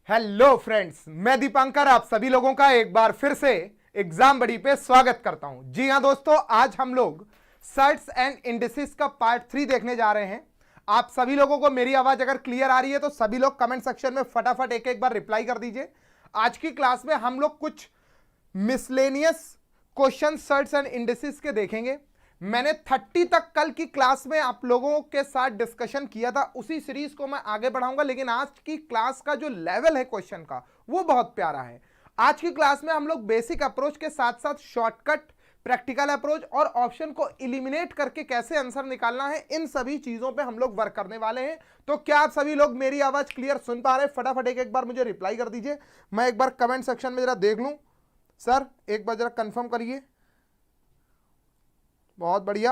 Hello friends, मैं दीपांकर आप सभी लोगों का एक बार फिर से एग्जाम बडी पे स्वागत करता हूं। जी हां दोस्तों, आज हम लोग सर्ट्स एंड इंडिसेस का पार्ट 3 देखने जा रहे हैं। आप सभी लोगों को मेरी आवाज अगर क्लियर आ रही है तो सभी लोग कमेंट सेक्शन में फटाफट एक एक बार रिप्लाई कर दीजिए। आज की क्लास में हम लोग कुछ miscellaneous question shirts and indices के देखेंगे। मैंने 30 तक कल की क्लास में आप लोगों के साथ डिस्कशन किया था, उसी सीरीज को मैं आगे बढ़ाऊंगा। लेकिन आज की क्लास का जो लेवल है क्वेश्चन का वो बहुत प्यारा है। आज की क्लास में हम लोग बेसिक अप्रोच के साथ साथ शॉर्टकट, प्रैक्टिकल अप्रोच और ऑप्शन को इलिमिनेट करके कैसे आंसर निकालना है, इन सभी चीजों पे हम लोग वर्क करने वाले हैं। तो क्या आप सभी लोग मेरी आवाज क्लियर सुन पा रहे हैं? फटाफट एक एक बार मुझे रिप्लाई कर दीजिए। मैं एक बार कमेंट सेक्शन में जरा देख लूं। सर एक बार जरा कंफर्म करिए। बहुत बढ़िया,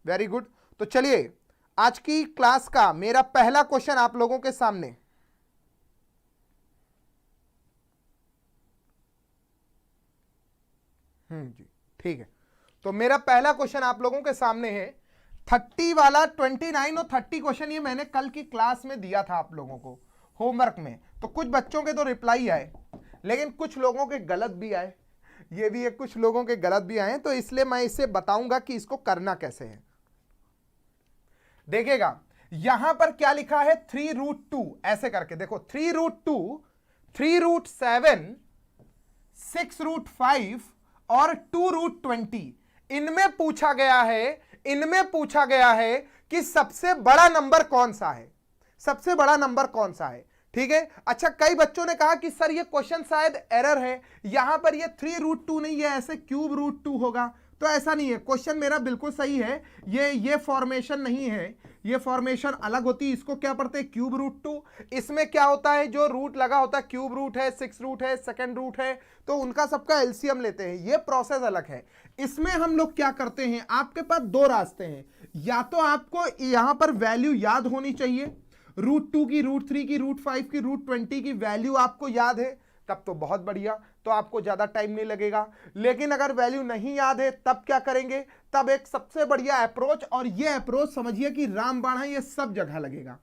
वेरी गुड। तो चलिए आज की क्लास का मेरा पहला क्वेश्चन आप लोगों के सामने। जी ठीक है। तो मेरा पहला क्वेश्चन आप लोगों के सामने है 30 वाला। 29 और 30 क्वेश्चन ये मैंने कल की क्लास में दिया था आप लोगों को होमवर्क में। तो कुछ बच्चों के तो रिप्लाई आए, लेकिन कुछ लोगों के गलत भी आए। ये भी है, कुछ लोगों के गलत भी आए। तो इसलिए मैं इसे बताऊंगा कि इसको करना कैसे है। देखिएगा यहां पर क्या लिखा है, 3√2 ऐसे करके देखो। 3√2, 3√7, 6√5 और 2√20 इनमें पूछा गया है कि सबसे बड़ा नंबर कौन सा है, सबसे बड़ा नंबर कौन सा है। ठीक है। अच्छा, कई बच्चों ने कहा कि सर ये क्वेश्चन शायद एरर है, यहां पर ये 3√2 नहीं है, ऐसे √2 होगा। तो ऐसा नहीं है, क्वेश्चन मेरा बिल्कुल सही है। ये फॉर्मेशन नहीं है, ये फॉर्मेशन अलग होती है। इसको क्या पढ़ते हैं, √2। इसमें क्या होता है, जो रूट लगा होता है, क्यूब रूट है, 6 रूट है, सेकंड रूट है, तो उनका सबका एलसीएम लेते हैं। ये प्रोसेस अलग है। इसमें हम लोग क्या करते हैं, आपके पास दो रास्ते हैं। या तो आपको यहां पर वैल्यू याद होनी चाहिए, √2 की, √3 की, √5 की, √20 की वैल्यू आपको याद है, तब तो बहुत बढ़िया, तो आपको ज्यादा टाइम नहीं लगेगा। लेकिन अगर वैल्यू नहीं याद है तब क्या करेंगे, तब एक सबसे बढ़िया अप्रोच, और ये अप्रोच समझिए कि रामबाण है, ये सब जगह लगेगा।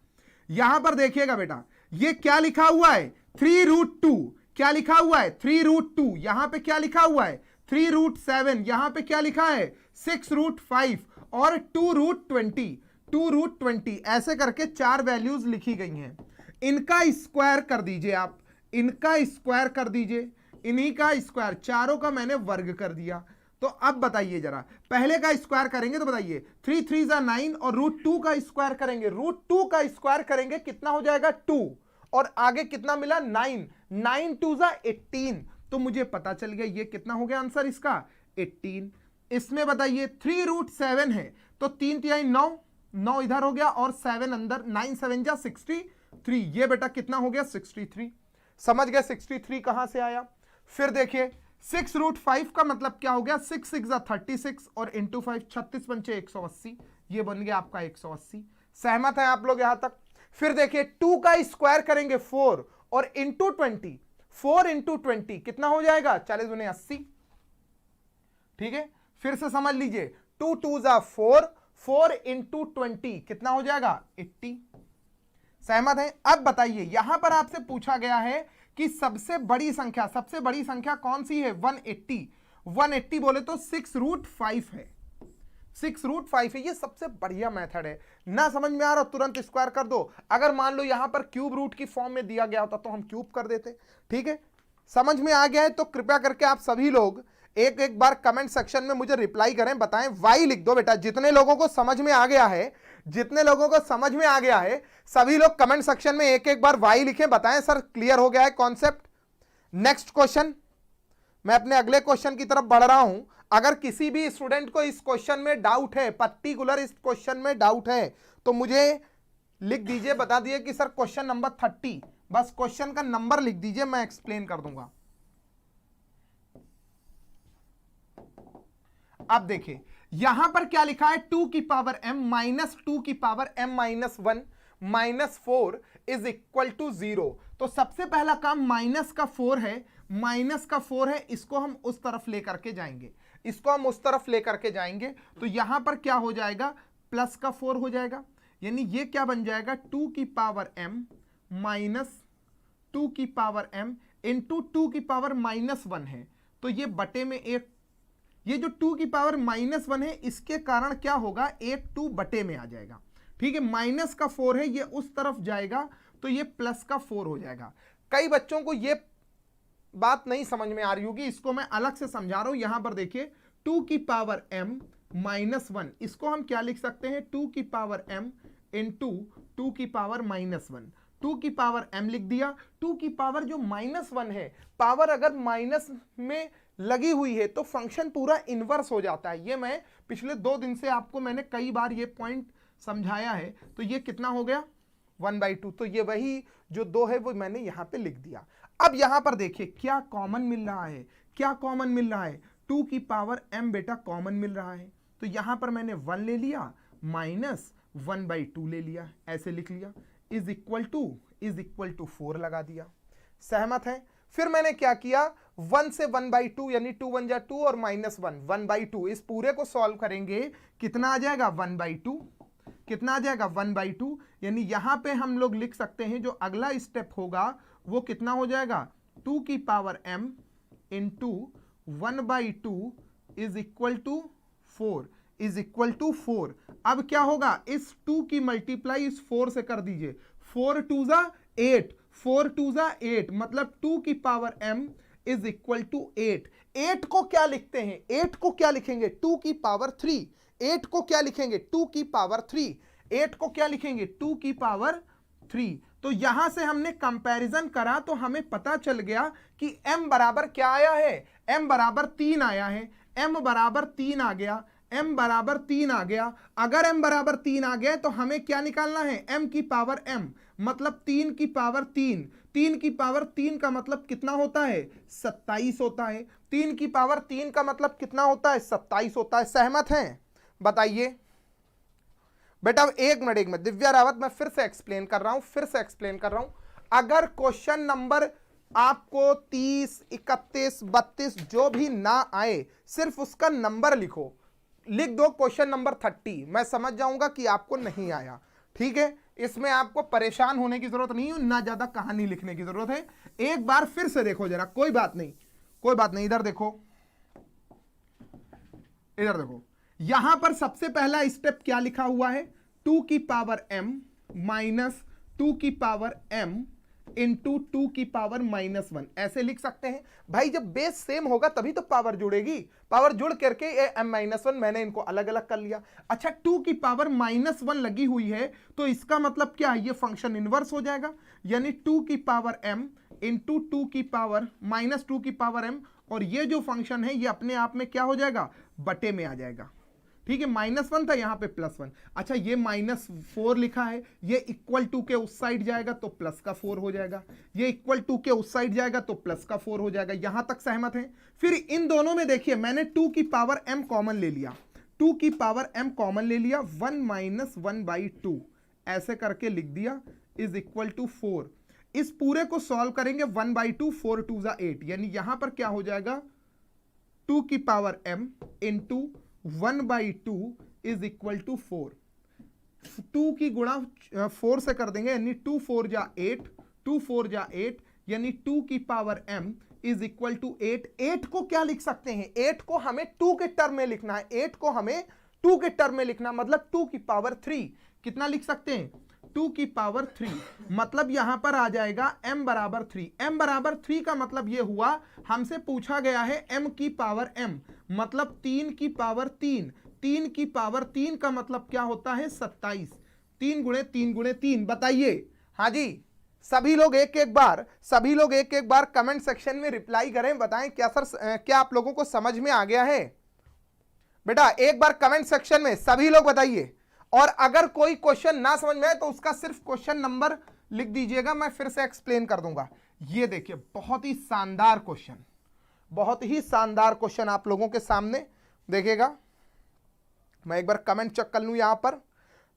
यहां पर देखिएगा बेटा, ये क्या लिखा हुआ है, 3√2। क्या लिखा हुआ है, 3√2। यहां पे क्या लिखा हुआ है, 3√7। यहां पे क्या लिखा है, 6√5 और 2√20। 2√20 ऐसे करके चार वैल्यूज लिखी गई हैं। इनका स्क्वायर कर दीजिए आप, इनका स्क्वायर कर दीजिए, इन्हीं का स्क्वायर, चारों का मैंने वर्ग कर दिया। तो अब बताइए जरा, पहले का स्क्वायर करेंगे तो बताइए, 3 3 9 और √2 का स्क्वायर करेंगे, √2 का स्क्वायर करेंगे कितना हो जाएगा, 2, और आगे कितना मिला, 9, 9 2 18। तो मुझे पता चल गया ये कितना हो गया आंसर इसका, 18। इसमें बताइए 3√7 है, तो 3 3 9, 9 इधर हो गया और 7 अंदर, 9 7 जा 63। ये बेटा कितना हो गया, 63। समझ गए 63 कहां से आया। फिर देखिए 6√5 का मतलब क्या हो गया, 6 6 36 और इंटू 5, 36 पंचे 180, ये बन गया आपका 180। सहमत है आप लोग यहां तक। फिर देखिए 2 का स्क्वायर करेंगे 4 और इंटू 20, 4 इंटू 20 कितना हो जाएगा, 40 गुने 80। ठीक है, फिर से समझ लीजिए, 2 2 4, 4 इंटू 20 कितना हो जाएगा, 80। सहमत है। अब बताइए यहां पर आपसे पूछा गया है कि सबसे बड़ी संख्या कौन सी है, 180। 180 बोले तो 6√5 है, 6√5 है। ये सबसे बढ़िया मेथड है। ना समझ में आ रहा तुरंत स्क्वायर कर दो। अगर मान लो यहां पर क्यूब रूट की फॉर्म में दिया गया होता तो हम क्यूब कर देते। ठीक है, समझ में आ गया है तो कृपया करके आप सभी लोग एक एक बार कमेंट सेक्शन में मुझे रिप्लाई करें, बताएं। वाई लिख दो बेटा, जितने लोगों को समझ में आ गया है, जितने लोगों को समझ में आ गया है, सभी लोग कमेंट सेक्शन में एक एक बार वाई लिखें, बताएं सर क्लियर हो गया है कॉन्सेप्ट। नेक्स्ट क्वेश्चन, मैं अपने अगले क्वेश्चन की तरफ बढ़ रहा हूं। अगर किसी भी स्टूडेंट को इस क्वेश्चन में डाउट है, पर्टिकुलर इस क्वेश्चन में डाउट है, तो मुझे लिख दीजिए, बता दिए कि सर क्वेश्चन नंबर 30, बस क्वेश्चन का नंबर लिख दीजिए, मैं एक्सप्लेन कर दूंगा। अब देखिए यहां पर क्या लिखा है, 2 की पावर m माइनस 2 की power m minus 1 minus 4 is equal to 0। तो सबसे पहला काम माइनस का 4 है, माइनस का 4 है, इसको हम उस तरफ लेकर के जाएंगे, इसको हम उस तरफ लेकर के जाएंगे। तो यहां पर क्या हो जाएगा, प्लस का 4 हो जाएगा, यानी ये क्या बन जाएगा, 2 की पावर m माइनस टू की पावर m इंटू टू की पावर -1 है, तो ये बटे में एक, ये जो टू की पावर -1 है इसके कारण क्या होगा, एक टू बटे में आ जाएगा। ठीक है, माइनस का 4 है, ये उस तरफ जाएगा तो ये प्लस का 4 हो जाएगा। कई बच्चों को ये बात नहीं समझ में आ रही होगी, इसको मैं अलग से समझा रहा हूं। यहां पर देखिए टू की पावर m -1, इसको हम क्या लिख सकते हैं, टू की पावर m इंटू टू की पावर -1, टू की पावर m लिख दिया। टू की पावर जो -1 है, पावर अगर माइनस में लगी हुई है तो फंक्शन पूरा इनवर्स हो जाता है। ये मैं पिछले 2 दिन से आपको मैंने कई बार ये पॉइंट समझाया है। तो ये कितना हो गया, 1/2। तो ये वही जो 2 है वो मैंने यहां पे लिख दिया। अब यहां पर देखिए क्या कॉमन मिल रहा है, क्या कॉमन मिल रहा है, टू की पावर m बेटा कॉमन मिल रहा है। तो यहां पर मैंने 1 ले लिया माइनस 1/2 ले लिया, ऐसे लिख लिया, इज इक्वल टू 4 लगा दिया। सहमत है? फिर मैंने क्या किया, 1 से 1/2 यानी 2 1 जा 2 और -1 1/2, इस पूरे को सॉल्व करेंगे कितना आ जाएगा, 1/2। कितना आ जाएगा, 1/2। यानी यहां पे हम लोग लिख सकते हैं जो अगला स्टेप होगा वो कितना हो जाएगा, 2 की power m into 1/2 is equal to 4। अब क्या होगा, इस 2 की मल्टीप्लाई इस 4 से कर दीजिए, 4 2 जा 8, 4 2 जा 8, मतलब 2 की power m is equal to 8। 8 को क्या लिखते हैं, 8 को क्या लिखेंगे, 2 की पावर 3। 8 को क्या लिखेंगे, 2 की पावर 3। 8 को क्या लिखेंगे, 2 की पावर 3। तो यहां से हमने कंपैरिजन करा तो हमें पता चल गया कि m बराबर क्या आया है, m बराबर 3 आया है। m बराबर 3 आ गया, m बराबर 3 आ गया। अगर m बराबर 3 आ गया तो हमें क्या निकालना है, m की पावर m, मतलब 3 की पावर 3। 3 की पावर 3 का मतलब कितना होता है, 27 होता है। 3 की पावर 3 का मतलब कितना होता है, 27 होता है। सहमत हैं? बताइए बेटा। एक मिनट दिव्या रावत, मैं फिर से एक्सप्लेन कर रहा हूं, अगर क्वेश्चन नंबर आपको 30 31 32 जो भी ना आए, सिर्फ उसका नंबर लिख दो क्वेश्चन नंबर 30, मैं समझ जाऊंगा कि आपको नहीं आया। ठीक है, इसमें आपको परेशान होने की जरूरत नहीं है, ना ज्यादा कहानी लिखने की जरूरत है। एक बार फिर से देखो जरा, कोई बात नहीं, इधर देखो, यहां पर सबसे पहला स्टेप क्या लिखा हुआ है, 2 की पावर m माइनस 2 की पावर m इंटू 2 की पावर -1, ऐसे लिख सकते हैं। भाई जब बेस सेम होगा तभी तो पावर जुड़ेगी, पावर जुड़ करके ये m-1 मैंने इनको अलग अलग कर लिया। अच्छा, 2 की पावर -1 लगी हुई है तो इसका मतलब क्या है, ये फंक्शन इनवर्स हो जाएगा, यानी 2 की पावर m इंटू 2 की पावर -2 की पावर m, और ये जो फंक्शन है ये अपने आप में क्या हो जाएगा, बटे में आ जाएगा। ठीक है, -1 था, यहां पे +1। अच्छा, ये -4 लिखा है, ये इक्वल टू के उस साइड जाएगा तो प्लस का 4 हो जाएगा, ये इक्वल टू के उस साइड जाएगा तो प्लस का 4 हो जाएगा। यहां तक सहमत हैं? फिर इन दोनों में देखिए मैंने 2 की पावर m कॉमन ले लिया, 2 की पावर m कॉमन ले लिया, 1 - 1/2 ऐसे करके लिख दिया, इज इक्वल टू 4। इस पूरे को सॉल्व करेंगे, 1/2 4 2 जा 8, यानी यहां पर क्या हो जाएगा, 2 की power m into 1/2 is equal to 4। 2 की गुणा 4 से कर देंगे, यानी 2 4 जा 8, 2 4 जा 8, यानी 2 की power m is equal to 8। 8 को क्या लिख सकते हैं, 8 को हमें 2 के टर्म में लिखना है, 8 को हमें 2 के टर्म में लिखना, मतलब 2 की पावर 3। कितना लिख सकते हैं, 2 की पावर 3, मतलब यहां पर आ जाएगा m बराबर 3। m बराबर 3 का मतलब यह हुआ, हमसे पूछा गया है m की पावर m, मतलब 3 की पावर 3। 3 की पावर 3 का मतलब क्या होता है, 27। 3 गुणे 3 गुणे 3, बताइए। हाँ जी, सभी लोग एक एक बार कमेंट सेक्शन में रिप्लाई करें, बताएं क्या सर, क्या आप लोगों को समझ में आ गया है? बेटा एक बार कमेंट सेक्शन में सभी लोग बताइए, और अगर कोई क्वेश्चन ना समझ में आए तो उसका सिर्फ क्वेश्चन नंबर लिख दीजिएगा, मैं फिर से एक्सप्लेन कर दूंगा। ये देखिए बहुत ही शानदार क्वेश्चन आप लोगों के सामने देखिएगा। मैं एक बार कमेंट चेक कर लूं यहां पर।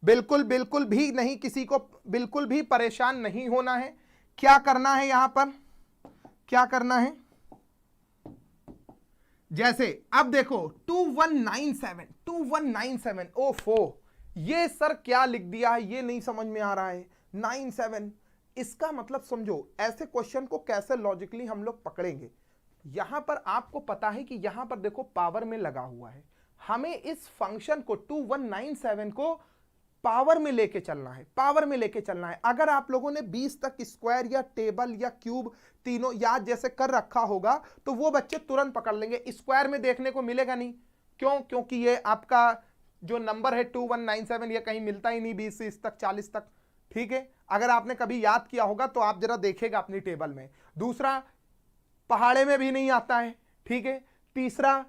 बिल्कुल भी नहीं, किसी को बिल्कुल भी परेशान नहीं होना है। क्या करना है यहां पर, क्या करना है, जैसे अब देखो 2197 ओफो, ये सर क्या लिख दिया है, ये नहीं समझ में आ रहा है। 97 इसका मतलब समझो, ऐसे क्वेश्चन को कैसे लॉजिकली हम लोग पकड़ेंगे। यहां पर आपको पता है कि यहां पर देखो पावर में लगा हुआ है, हमें इस फंक्शन को 2197 को पावर में लेके चलना है, पावर में लेके चलना है। अगर आप लोगों ने 20 तक स्क्वायर या टेबल या क्यूब तीनों याद जैसे कर रखा होगा तो वो बच्चे तुरंत पकड़ लेंगे। स्क्वायर में देखने को मिलेगा नहीं, क्यों? क्योंकि ये आपका जो नंबर है 2197 ये कहीं मिलता ही नहीं 20 से इस तक 40 तक, ठीक है। अगर आपने कभी याद किया होगा तो आप जरा देखेगा अपनी टेबल में। दूसरा, पहाड़े में भी नहीं आता है, ठीक है। तीसरा,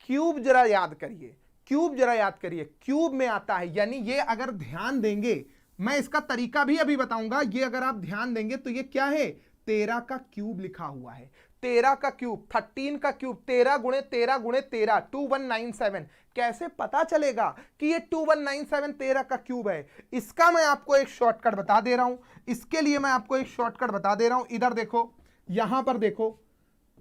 क्यूब जरा याद करिए, क्यूब जरा याद करिए, क्यूब में आता है। यानी ये अगर ध्यान देंगे, मैं इसका तरीका भी अभी बताऊंगा, ये अगर आप ध्यान देंगे तो ये क्या है, 13 का क्यूब लिखा हुआ है, 13 का क्यूब, 13 का क्यूब, 13 गुणे 13 गुणे 13, 2197। कैसे पता चलेगा कि ये 2197 13 का क्यूब है? इसका मैं आपको एक शॉर्टकट बता दे रहा हूं, इसके लिए मैं आपको एक शॉर्टकट बता दे रहा हूं। इधर देखो, यहां पर देखो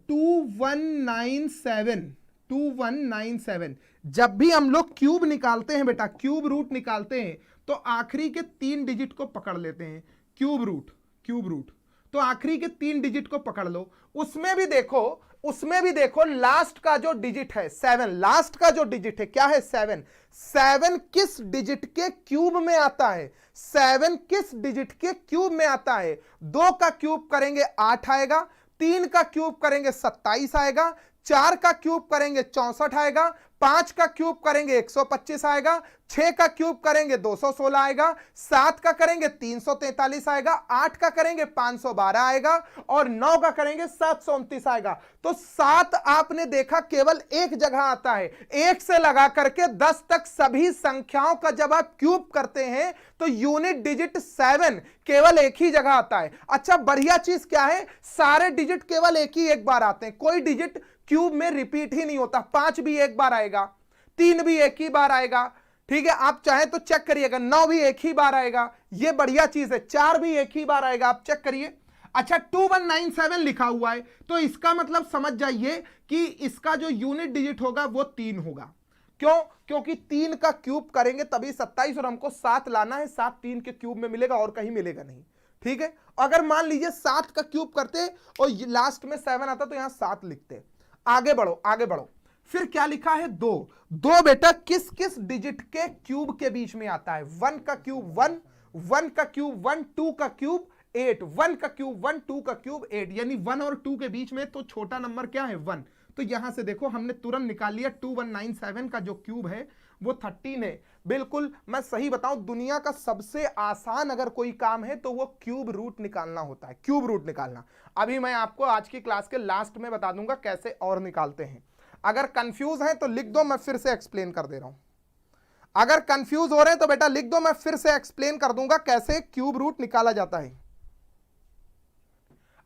2197, जब भी हम लोग क्यूब निकालते हैं बेटा, क्यूब रूट निकालते हैं तो आखिरी के 3 डिजिट को पकड़ लेते हैं, क्यूब रूट, क्यूब रूट, तो आखिरी के 3 डिजिट को पकड़ लो। उसमें भी देखो लास्ट का जो डिजिट है 7, लास्ट का जो डिजिट है क्या है, 7। 7 किस डिजिट के क्यूब में आता है, 7 किस डिजिट के क्यूब में आता है? 2 का क्यूब करेंगे 8 आएगा, 3 का क्यूब करेंगे 27 आएगा, 4 का क्यूब करेंगे 64 आएगा, 5 का क्यूब करेंगे 125 आएगा, 6 का क्यूब करेंगे 216 आएगा, 7 का करेंगे 343 आएगा, 8 का करेंगे 512 आएगा और 9 का करेंगे 729 आएगा। तो 7 आपने देखा केवल एक जगह आता है। 1 से लगा करके 10 तक सभी संख्याओं का जब आप क्यूब करते हैं तो यूनिट डिजिट 7 केवल एक ही जगह आता है। अच्छा, बढ़िया चीज क्या है, सारे डिजिट केवल एक बार आते हैं, कोई डिजिट क्यूब में रिपीट ही नहीं होता। 5 भी एक बार आएगा, 3 भी एक ही बार आएगा, ठीक है। आप चाहे तो चेक करिएगा, 9 भी एक ही बार आएगा, ये बढ़िया चीज है। 4 भी एक ही बार आएगा, आप चेक करिए। अच्छा, 2197 लिखा हुआ है तो इसका मतलब समझ जाइए कि इसका जो यूनिट डिजिट होगा वो 3 होगा। क्यों? क्योंकि 3 का क्यूब करेंगे तभी 27 और हमको 7 लाना है, 7 3 के क्यूब में मिलेगा और कहीं मिलेगा नहीं, ठीक है। अगर मान लीजिए 7 का क्यूब करते और लास्ट में 7 आता तो यहां 7 लिखते। आगे बढ़ो, आगे बढ़ो। फिर क्या लिखा है, 2 बेटा किस किस डिजिट के क्यूब के बीच में आता है? 1 का क्यूब 1, 1 का क्यूब 1, 2 का क्यूब 8, 1 का क्यूब 1, 2 का क्यूब 8, यानी 1 और 2 के बीच में तो छोटा नंबर क्या है, 1। तो यहां से देखो हमने तुरंत निकाल लिया 2197 का जो क्यूब है वो 13 है। बिल्कुल, मैं सही बताऊं, दुनिया का सबसे आसान अगर कोई काम है तो वो क्यूब रूट निकालना होता है, क्यूब रूट निकालना। अभी मैं आपको आज की क्लास के लास्ट में बता दूंगा कैसे और निकालते हैं। अगर कंफ्यूज है तो लिख दो, मैं फिर से एक्सप्लेन कर दे रहा हूं। अगर कंफ्यूज हो रहे हैं तो बेटा लिख दो, मैं फिर से एक्सप्लेन कर दूंगा कैसे क्यूब रूट निकाला जाता है।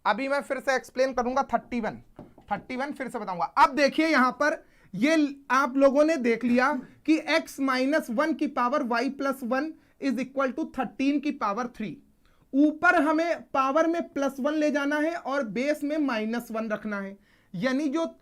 अभी मैं फिर से एक्सप्लेन करूंगा 31 फिर से बताऊंगा। अब देखिए यहां पर ये आप लोगों ने देख लिया कि x माइनस 1 की power y plus 1 is equal to 13 की पावर 3। ऊपर हमें पावर में +1 ले जाना है और बेस में -1 रखना है, यानी जो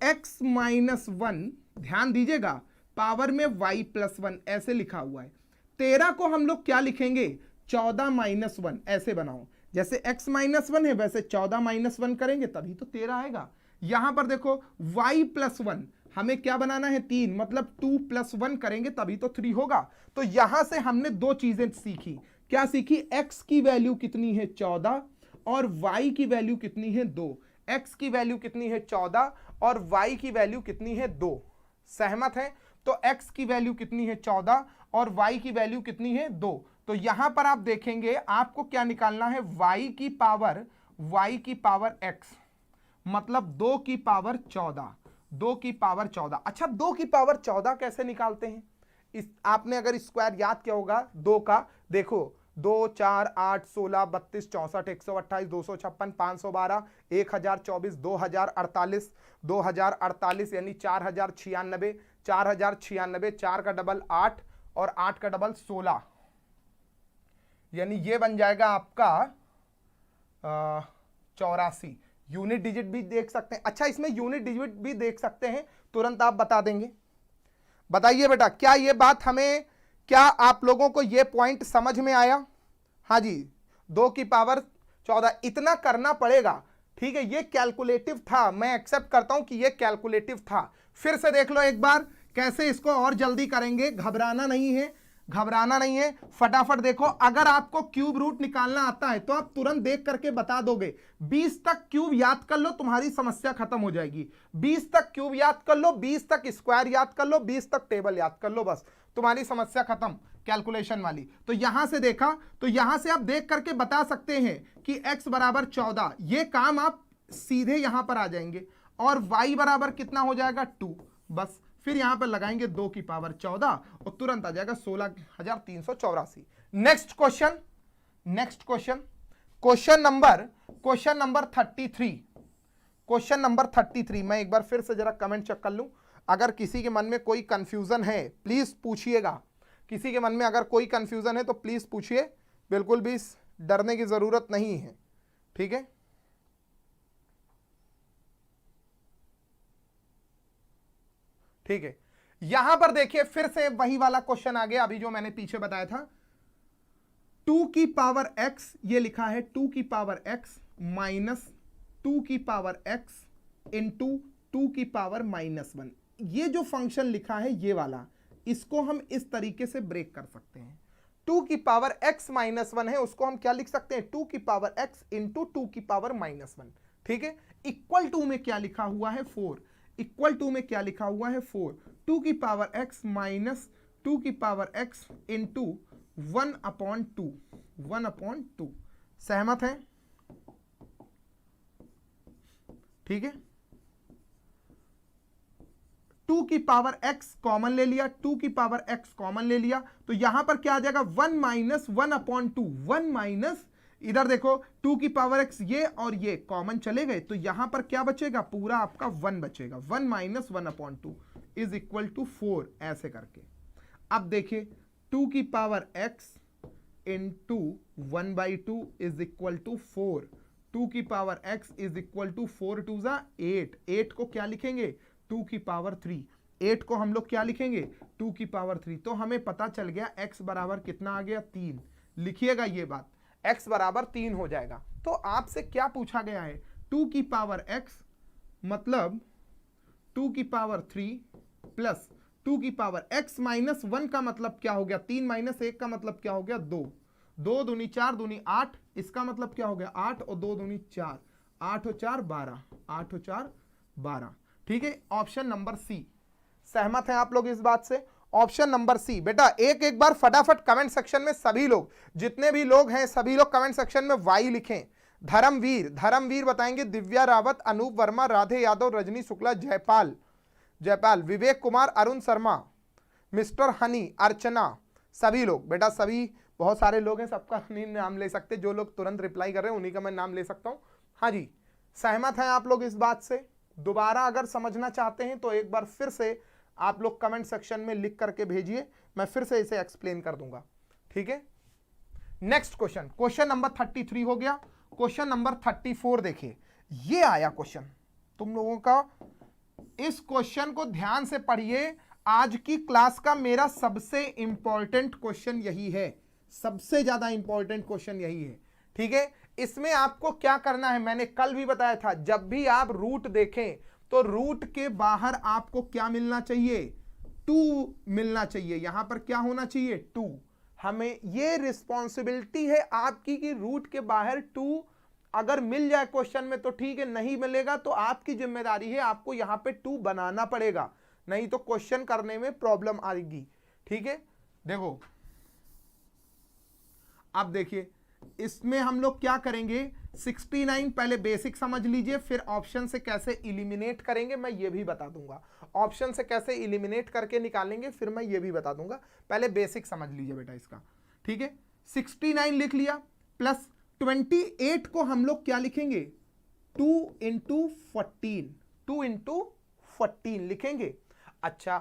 x माइनस 1, ध्यान दीजिएगा, पावर में y प्लस 1 ऐसे लिखा हुआ है। 13 को हम लोग क्या लिखेंगे, 14 माइनस 1 ऐसे बनाओ। जैसे x माइनस 1 है वैसे 14 माइनस 1 करेंगे तभी तो 13 आएगा। यहां पर देखो y प्लस 1 हमें क्या बनाना है, 3, मतलब 2 प्लस 1 करेंगे तभी तो 3 होगा। तो यहां से हमने 2 चीजें सीखी। क्या सीखी? x की वैल्यू कितनी है 14 और y की वैल्यू कितनी है 2। x की वैल्यू कितनी है 14 और y की वैल्यू कितनी है 2। सहमत है? तो x की वैल्यू कितनी है 14 और y की वैल्यू कितनी है 2। तो यहां पर आप देखेंगे आपको क्या निकालना है, y की पावर x, मतलब 2 की पावर 14, 2 की पावर 14। अच्छा, 2 की पावर 14 कैसे निकालते हैं? इस आपने अगर स्क्वायर याद किया होगा 2 का, देखो 2 4 8 16 32 64 128 256 512 1024 2048 2048 यानी 4096, 4096, 4 का डबल 8 और 8 का डबल 16, यानी ये बन जाएगा आपका 84। यूनिट डिजिट भी देख सकते हैं। अच्छा, इसमें यूनिट डिजिट भी देख सकते हैं, तुरंत आप बता देंगे। बताइए बेटा, क्या ये बात हमें, क्या आप लोगों को ये पॉइंट समझ में आया? हाँ जी, 2 की पावर 14, इतना करना पड़ेगा। ठीक है, ये कैलकुलेटिव था, मैं एक्सेप्ट करता हूं कि ये कैलकुलेटिव था। फिर से देख लो एक बार कैसे इसको और जल्दी करेंगे, घबराना नहीं है, घबराना नहीं है, फटाफट देखो। अगर आपको क्यूब रूट निकालना आता है तो आप तुरंत देख करके बता दोगे। 20 तक क्यूब याद कर लो, तुम्हारी समस्या खत्म हो जाएगी। 20 तक क्यूब याद कर लो, 20 तक स्क्वायर याद कर लो, 20 तक टेबल याद कर लो, बस तुम्हारी समस्या खत्म कैलकुलेशन वाली। तो यहां से देखा, तो यहां से आप देख करके बता सकते हैं कि x बराबर 14, ये काम आप सीधे यहां पर आ जाएंगे, और y बराबर कितना हो जाएगा 2, बस फिर यहां पर लगाएंगे 2 की पावर 14 और तुरंत आ जाएगा 16,384। Next question, next question, question number 33, question number 33। मैं एक बार फिर से जरा कमेंट चेक कर लूं, अगर किसी के मन में कोई कंफ्यूजन है प्लीज पूछिएगा, किसी के मन में अगर कोई कंफ्यूजन है तो प्लीज पूछिए, बिल्कुल भी डरने की जरूरत नहीं है। ठीक है, ठीक है, यहां पर देखिए फिर से वही वाला क्वेश्चन आ गया अभी जो मैंने पीछे बताया था। 2 की पावर x, ये लिखा है 2 की पावर x माइनस 2 की पावर x इंटू 2 की पावर -1। ये जो फंक्शन लिखा है ये वाला, इसको हम इस तरीके से ब्रेक कर सकते हैं। 2 की पावर x -1 है, उसको हम क्या लिख सकते हैं, 2 की पावर x इंटू 2 की पावर -1। ठीक है, इक्वल टू में क्या लिखा हुआ है 4, इक्वल टू में क्या लिखा हुआ है 4, 2 की पावर x माइनस 2 की पावर x इंटू 1/2, 1/2। सहमत है? ठीक है, 2 की पावर x कॉमन ले लिया, 2 की पावर x कॉमन ले लिया, तो यहां पर क्या आ जाएगा 1 माइनस 1/2, 1 माइनस, इधर देखो 2 की पावर x ये और ये कॉमन चले गए, तो यहां पर क्या बचेगा, पूरा आपका 1 बचेगा, 1 माइनस 1/2 इज इक्वल टू 4, ऐसे करके। अब देखिए 2 की power x into 1/2 is equal to 4, 2 की power x is equal to 4 2 जा 8, 8 को क्या लिखेंगे 2 की पावर 3, 8 को हम लोग क्या लिखेंगे 2 की पावर 3। तो हमें पता चल गया x बराबर कितना आ गया 3, लिखिएगा ये बात, x बराबर 3 हो जाएगा। तो आपसे क्या पूछा गया है, 2 की पावर x मतलब 2 की पावर 3 प्लस 2 की पावर x माइनस 1 का मतलब क्या हो गया, 3 माइनस 1 का मतलब क्या हो गया 2, 2 दूनी 4 दूनी 8, इसका मतलब क्या हो गया 8 और 2 दूनी 4, 8 और 4 12, 8 और 4 12। ठीक है, ऑप्शन नंबर सी। सहमत हैं आप लोग इस बात से? Option number C. बेटा एक बार फटाफट कमेंट सेक्शन में सभी लोग, जितने भी लोग हैं सभी लोग कमेंट सेक्शन में वाई लिखें। धर्मवीर, धर्मवीर बताएंगे, दिव्या रावत, अनूप वर्मा, राधे यादव, रजनी शुक्ला, जयपाल, जयपाल, विवेक कुमार, अरुण शर्मा, मिस्टर हनी, अर्चना, सभी लोग। बेटा सभी, बहुत सारे लोग हैं, सबका नहीं नाम ले सकते, जो लोग तुरंत रिप्लाई कर रहे हैं उन्हीं का मैं नाम ले सकता हूं। हाँ जी, सहमत हैं आप लोग इस बात से? दोबारा अगर समझना चाहते हैं तो एक बार फिर से आप लोग कमेंट सेक्शन में लिख करके भेजिए, मैं फिर से इसे एक्सप्लेन कर दूंगा। ठीक है, नेक्स्ट क्वेश्चन, क्वेश्चन नंबर 33 हो गया। क्वेश्चन नंबर 34 देखिए, ये आया क्वेश्चन तुम लोगों का, इस क्वेश्चन को ध्यान से पढ़िए। आज की क्लास का मेरा सबसे इंपॉर्टेंट क्वेश्चन यही है, सबसे ज्यादा इंपॉर्टेंट क्वेश्चन यही है। ठीक है, इसमें आपको क्या करना है, मैंने कल भी बताया था, जब भी आप रूट देखें तो रूट के बाहर आपको क्या मिलना चाहिए, 2 मिलना चाहिए। यहां पर क्या होना चाहिए 2। हमें ये रिस्पॉन्सिबिलिटी है आपकी कि रूट के बाहर 2 अगर मिल जाए क्वेश्चन में तो ठीक है, नहीं मिलेगा तो आपकी जिम्मेदारी है, आपको यहां पे 2 बनाना पड़ेगा, नहीं तो क्वेश्चन करने में प्रॉब्लम आएगी। ठीक है, देखो अब देखिए इसमें हम लोग क्या करेंगे, 69 पहले बेसिक समझ लीजिए, फिर ऑप्शन से कैसे इलिमिनेट करेंगे मैं ये भी बता दूंगा, ऑप्शन से कैसे इलिमिनेट करके निकालेंगे फिर मैं ये भी बता दूंगा, पहले बेसिक समझ लीजिए बेटा इसका। ठीक है, 69 लिख लिया, प्लस 28 को हम लोग क्या लिखेंगे 2 इंटू 14, 2 इंटू 14 लिखेंगे। अच्छा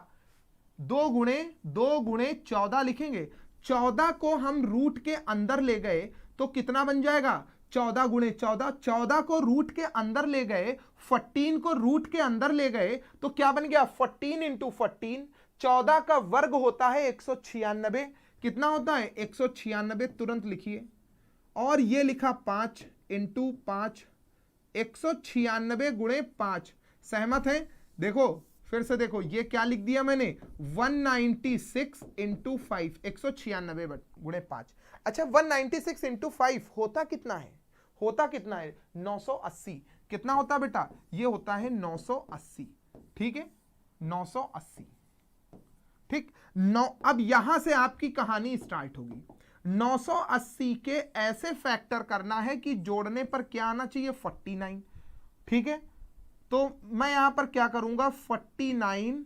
2 गुणे 14 लिखेंगे, 14 को हम रूट के अंदर ले गए तो कितना बन जाएगा 14 गुणे 14, 14 को रूट के अंदर ले गए, 14 को रूट के अंदर ले गए तो क्या बन गया 14 इंटू 14, 14 का वर्ग होता है 196, कितना होता है 196, तुरंत लिखिए, और ये लिखा 5 इंटू 5, 196 गुणे 5। सहमत है? देखो फिर से देखो, ये क्या लिख दिया मैंने, 196 इंटू 5, 196 गुणे 5। अच्छा 196 इंटू 5 होता कितना है? होता कितना है? 980। कितना होता बेटा? ये होता है 980। ठीक है, 980। ठीक, अब यहां से आपकी कहानी स्टार्ट होगी। 980 के ऐसे फैक्टर करना है कि जोड़ने पर क्या आना चाहिए? 49। ठीक है, तो मैं यहां पर क्या करूंगा, 49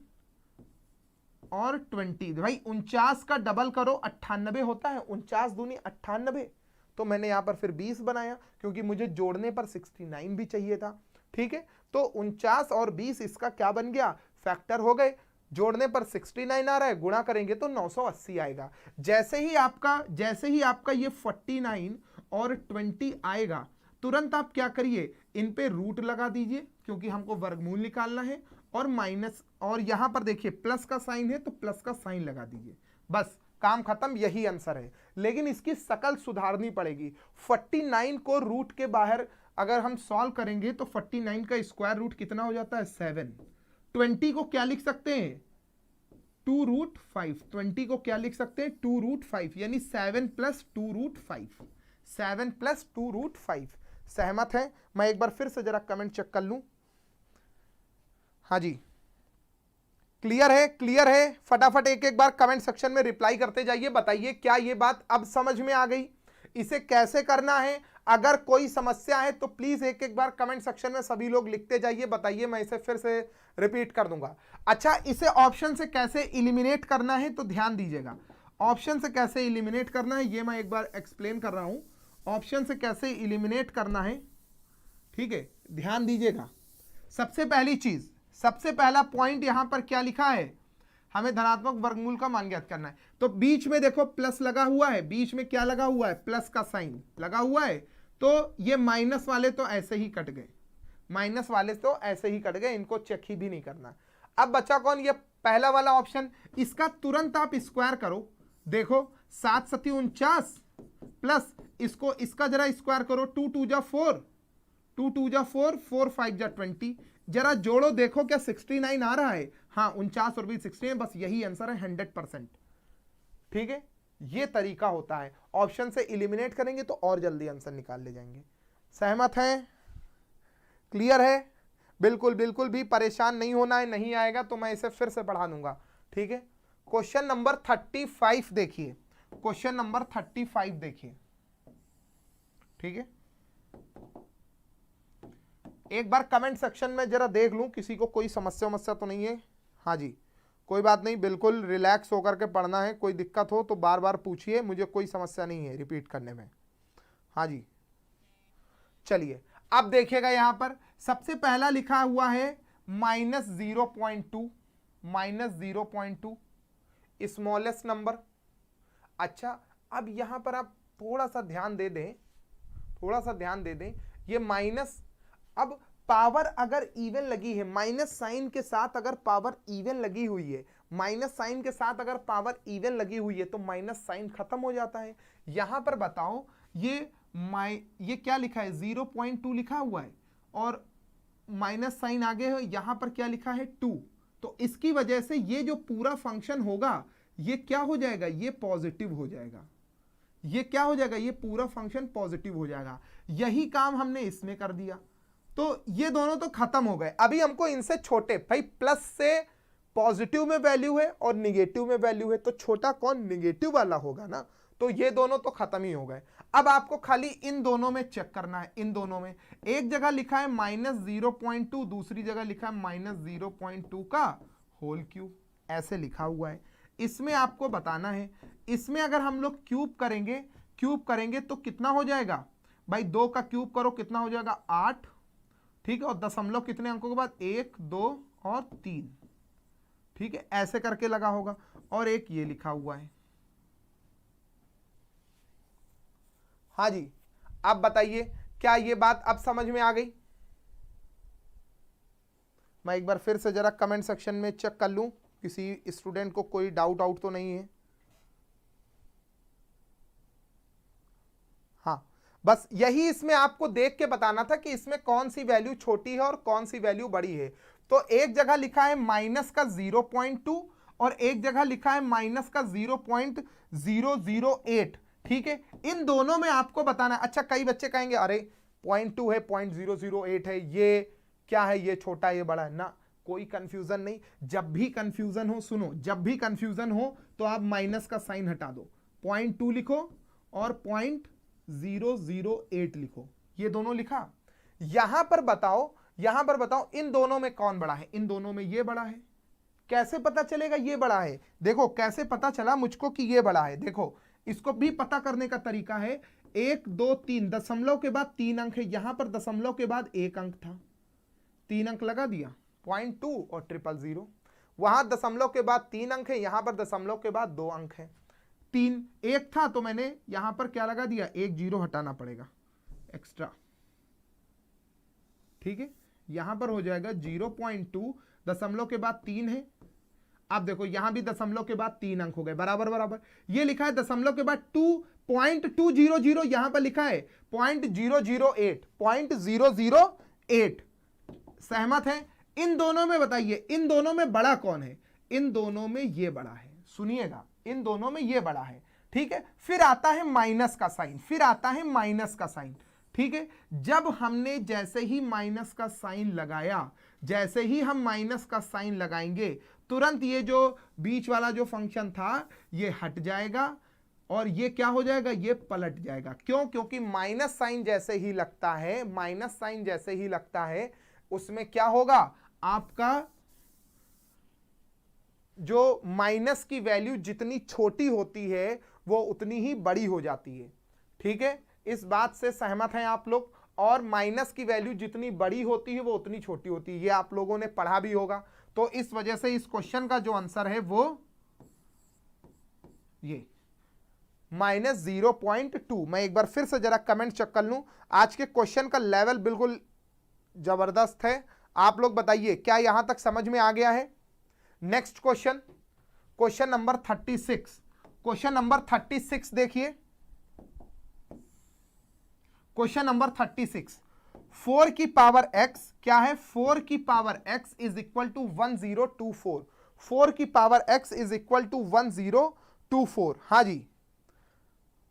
और 20, भाई 49 का डबल करो 98 होता है, 49 दूनी 98। तो मैंने यहां पर फिर 20 बनाया क्योंकि मुझे जोड़ने पर 69 भी चाहिए था। ठीक है, तो 49 और 20 इसका क्या बन गया? फैक्टर हो गए। जोड़ने पर 69 आ रहा है, गुणा करेंगे तो 980 आएगा। जैसे ही आपका ये 49 और 20 आएगा, तुरंत आप क्या करिए, इन पे रूट लगा दीजिए क्योंकि हमको वर्गमूल निकालना है, और माइनस, और यहां पर देखिए प्लस का साइन है तो प्लस का साइन लगा दीजिए, बस काम खत्म। यही आंसर है, लेकिन इसकी शकल सुधारनी पड़ेगी। 49 को रूट के बाहर अगर हम सॉल्व करेंगे तो 49 का स्क्वायर रूट कितना हो जाता है? 7। 20 को क्या लिख सकते हैं? 2√5। 20 को क्या लिख सकते हैं? 2√5, यानी 7 + 2√5। 7 + 2√5। सहमत है? मैं एक बार फिर से जरा कमेंट चेक कर लूं। हाँ जी, क्लियर है? क्लियर है? फटाफट एक एक बार कमेंट सेक्शन में रिप्लाई करते जाइए, बताइए क्या ये बात अब समझ में आ गई? इसे कैसे करना है? अगर कोई समस्या है तो प्लीज एक एक बार कमेंट सेक्शन में सभी लोग लिखते जाइए, बताइए, मैं इसे फिर से रिपीट कर दूंगा। अच्छा, इसे ऑप्शन से कैसे इलिमिनेट करना है तो ध्यान दीजिएगा। ऑप्शन से कैसे इलिमिनेट करना है ये मैं एक बार एक्सप्लेन कर रहा हूं। ऑप्शन से कैसे इलिमिनेट करना है, ठीक है, ध्यान दीजिएगा। सबसे पहली चीज, सबसे पहला पॉइंट यहां पर क्या लिखा है, हमें धनात्मक वर्गमूल का मान ज्ञात करना है। तो बीच में देखो प्लस लगा हुआ है, बीच में क्या लगा हुआ है? प्लस का साइन लगा हुआ है। तो ये माइनस वाले तो ऐसे ही कट गए, माइनस वाले तो ऐसे ही कट गए, इनको चेक ही भी नहीं करना। अब बचा कौन? ये पहला वाला ऑप्शन। इसका तुरंत आप स्क्वायर करो, देखो 7 × 7 = 49 प्लस इसको, इसका जरा स्क्वायर करो, 2 × 2 = 4, 2 × 2 = 4, 4 × 5 = 20। जरा जोड़ो, देखो क्या 69 आ रहा है? हाँ, 49 और 20 69, बस यही आंसर है 100%। ठीक है, ये तरीका होता है। ऑप्शन से इलिमिनेट करेंगे तो और जल्दी आंसर निकाल ले जाएंगे। सहमत हैं? क्लियर है? बिल्कुल बिल्कुल भी परेशान नहीं होना है, नहीं आएगा तो मैं इसे फिर से पढ़ा दूंगा। ठीक है, क्वेश्चन नंबर 35 देखिए, क्वेश्चन नंबर 35 देखिए। ठीक है, एक बार कमेंट सेक्शन में जरा देख लूं किसी को कोई समस्या तो नहीं है। हाँ जी, कोई बात नहीं, बिल्कुल रिलैक्स होकर के पढ़ना है। कोई दिक्कत हो तो बार बार पूछिए, मुझे कोई समस्या नहीं है रिपीट करने में। हाँ जी, चलिए अब देखिएगा, यहां पर सबसे पहला लिखा हुआ है -0.2, -0.2 स्मॉलेस्ट नंबर। अच्छा, अब यहां पर आप थोड़ा सा ध्यान दे दें, थोड़ा सा ध्यान दे दें, ये माइनस, अब पावर अगर इवन लगी है, माइनस साइन के साथ अगर पावर इवन लगी हुई है, माइनस साइन के साथ अगर पावर इवन लगी हुई है तो माइनस साइन खत्म हो जाता है। यहां पर बताओ, ये क्या लिखा है? 0.2 लिखा हुआ है और माइनस साइन आगे है, यहां पर क्या लिखा है? 2। तो इसकी वजह से ये जो पूरा फंक्शन होगा ये क्या हो जाएगा? ये पॉजिटिव हो जाएगा। ये क्या हो जाएगा? ये पूरा फंक्शन पॉजिटिव हो जाएगा। यही काम हमने इसमें कर दिया, तो ये दोनों तो खत्म हो गए। अभी हमको इनसे छोटे, भाई प्लस से पॉजिटिव में वैल्यू है और निगेटिव में वैल्यू है, तो छोटा कौन? निगेटिव वाला होगा ना। तो ये दोनों तो खत्म ही हो गए। अब आपको खाली इन दोनों में चेक करना है। इन दोनों में एक जगह लिखा है -0.2, दूसरी जगह लिखा है -0.2 का होल क्यूब, ऐसे लिखा हुआ है। इसमें आपको बताना है, इसमें अगर हम लोग क्यूब करेंगे तो कितना हो जाएगा भाई? 2 का क्यूब करो, कितना हो जाएगा? 8। ठीक है, और दशमलव कितने अंकों के बाद? 1, 2 और 3। ठीक है, ऐसे करके लगा होगा। और एक ये लिखा हुआ है। हाँ जी, अब बताइए क्या ये बात अब समझ में आ गई? मैं एक बार फिर से जरा कमेंट सेक्शन में चेक कर लूं किसी स्टूडेंट को कोई डाउट आउट तो नहीं है। हाँ, बस यही इसमें आपको देख के बताना था कि इसमें कौन सी वैल्यू छोटी है और कौन सी वैल्यू बड़ी है। तो एक जगह लिखा है माइनस का 0.2 और एक जगह लिखा है माइनस का 0.008। ठीक है, इन दोनों में आपको बताना है। अच्छा, कई बच्चे कहेंगे अरे 0.2 है, 0.008 है, ये क्या है, ये छोटा है, ये बड़ा है ना। कोई कंफ्यूजन नहीं। जब भी कंफ्यूजन हो, सुनो, जब भी कंफ्यूजन हो तो आप माइनस का साइन हटा दो, 0.2 लिखो और 0.008 लिखो। ये दोनों लिखा। यहां पर बताओ इन दोनों में कौन बड़ा है। इन दोनों में ये बड़ा है। कैसे पता चलेगा ये बड़ा है? देखो कैसे पता चला मुझको कि ये बड़ा है। देखो इसको भी पता करने का तरीका है। 1 2 3 दशमलव के बाद 3 अंक है, यहां पर दशमलव के बाद 1 अंक था, 3 अंक लगा दिया, 0.2 और 000। वहां दशमलव के बाद 3 अंक है, यहां पर दशमलव के बाद 2 अंक है। 3 1 था तो मैंने यहां पर क्या लगा दिया, 1 0 हटाना पड़ेगा एक्स्ट्रा। ठीक है, यहां पर हो जाएगा 0.2, दशमलव के बाद 3 है। अब देखो यहां भी दशमलव के बाद 3 अंक हो गए, बराबर बराबर। ये लिखा है दशमलव के बाद 2.200, यहां पर लिखा है 0.008, 0.008। सहमत है? इन दोनों में बताइए, इन दोनों में बड़ा कौन है? इन दोनों में ये बड़ा है। सुनिएगा, इन दोनों में ये बड़ा है। ठीक है, फिर आता है माइनस का साइन, ठीक है, जब हमने जैसे ही माइनस का साइन लगाया, जैसे ही हम माइनस का साइन लगाएंगे तुरंत ये जो बीच वाला जो फंक्शन था ये हट जाएगा और ये क्या हो जाएगा, ये पलट जाएगा। क्यों? क्योंकि माइनस साइन जैसे ही लगता है उसमें क्या होगा, आपका जो माइनस की वैल्यू जितनी छोटी होती है वो उतनी ही बड़ी हो जाती है। ठीक है, इस बात से सहमत हैं आप लोग? और माइनस की वैल्यू जितनी बड़ी होती है वो उतनी छोटी होती है, ये आप लोगों ने पढ़ा भी होगा। तो इस वजह से इस क्वेश्चन का जो आंसर है वो ये -0.2। मैं एक बार फिर से जरा कमेंट चेक कर लूं। आज के क्वेश्चन का लेवल बिल्कुल जबरदस्त है। आप लोग बताइए क्या यहां तक समझ में आ गया है? Next question, question number 36। Question number 36 देखिए, क्वेश्चन नंबर 36। 4 की पावर x क्या है? 4 की power x is equal to 1024। 4 की power x is equal to 1024। हाँ जी,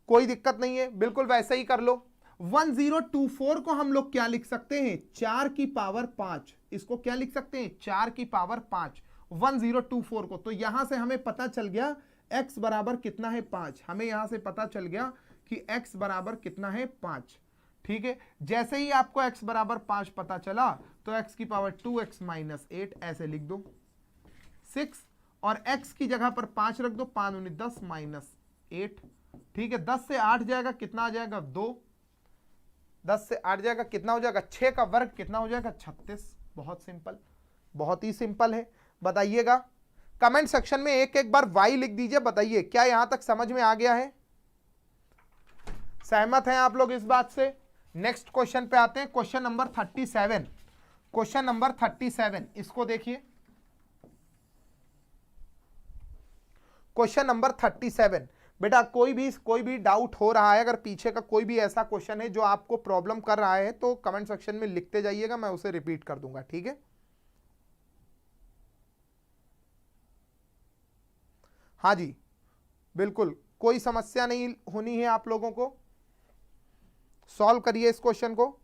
कोई दिक्कत नहीं है, बिल्कुल वैसे ही कर लो। 1024 को हम लोग क्या लिख सकते हैं, 4 की पावर 5। इसको क्या लिख सकते हैं, 4 की पावर 5, 1024 को। तो यहां से हमें पता चल गया x बराबर कितना है, 5। हमें यहां से पता चल गया कि x बराबर कितना है, 5। ठीक है, जैसे ही आपको x बराबर 5 पता चला तो x की पावर 2x माइनस 8 ऐसे लिख दो 6, और x की जगह पर 5 रख दो, 5 दूनी 10 माइनस 8। ठीक है, 10 से 8 जाएगा, कितना आ जाएगा, 2। 10 से 8 जाएगा, कितना हो जाएगा, 6 का वर्ग कितना हो जाएगा, 36। बहुत सिंपल, बहुत ही सिंपल है। बताइएगा कमेंट सेक्शन में एक एक बार y लिख दीजिए। बताइए क्या यहां तक समझ में आ गया है? सहमत हैं आप लोग इस बात से? नेक्स्ट क्वेश्चन पे आते हैं, क्वेश्चन नंबर 37। क्वेश्चन नंबर 37 इसको देखिए, क्वेश्चन नंबर 37। बेटा कोई भी डाउट हो रहा है, अगर पीछे का कोई भी ऐसा क्वेश्चन है जो आपको प्रॉब्लम कर रहा है तो कमेंट सेक्शन में लिखते जाइएगा, मैं उसे रिपीट कर दूंगा। ठीक है, हाँ जी बिल्कुल, कोई समस्या नहीं होनी है आप लोगों को। सॉल्व करिए इस क्वेश्चन को।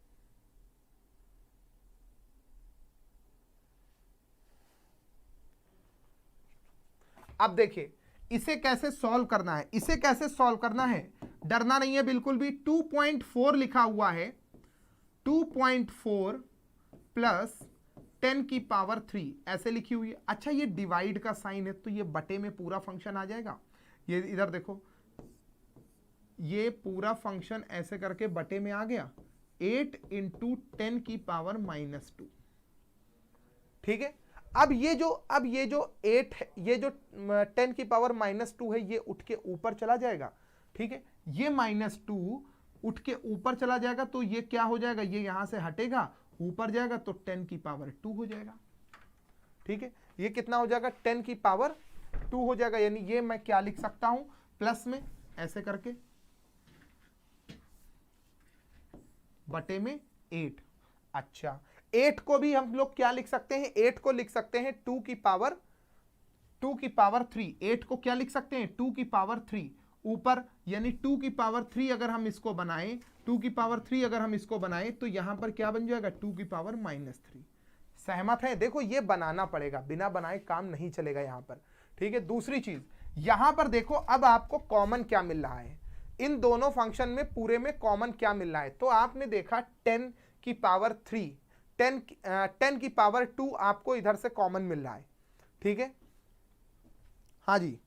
अब देखिए इसे कैसे सॉल्व करना है, इसे कैसे सॉल्व करना है, डरना नहीं है बिल्कुल भी। 2.4 लिखा हुआ है, 2.4 प्लस 10 की पावर 3 ऐसे लिखी हुई है। अच्छा ये डिवाइड का साइन है तो ये बटे में पूरा फंक्शन आ जाएगा। ये इधर देखो, ये पूरा फंक्शन ऐसे करके बटे में आ गया, 8 इंटू 10 की पावर -2। ठीक है, अब ये जो 8 है, ये जो 10 की पावर -2 है, ये उठ के ऊपर चला जाएगा। ठीक है, ये -2 उठ के ऊपर चला जाएगा तो ये क्या हो जाएगा, ये यहां से हटेगा, ऊपर जाएगा तो 10 की पावर 2 हो जाएगा। ठीक है, ये कितना हो जाएगा, 10 की पावर 2 हो जाएगा। यानी ये मैं क्या लिख सकता हूं, प्लस में ऐसे करके बटे में 8। अच्छा 8 को भी हम लोग क्या लिख सकते हैं, 8 को लिख सकते हैं 2 की पावर 3। 8 को क्या लिख सकते हैं 2 की पावर 3 ऊपर, यानी 2 की पावर 3 अगर हम इसको बनाएं, 2 की पावर 3 अगर हम इसको बनाएं तो यहां पर क्या बन जाएगा 2 की पावर -3। सहमत है? देखो ये बनाना पड़ेगा, बिना बनाए काम नहीं चलेगा यहां पर। ठीक है, दूसरी चीज यहां पर देखो, अब आपको कॉमन क्या मिल रहा है इन दोनों फंक्शन में, पूरे में कॉमन क्या मिल रहा है, तो आपने देखा 10 की पावर 3, 10 की पावर 2 आपको इधर से कॉमन मिल रहा है। ठीक है, हाँ जी,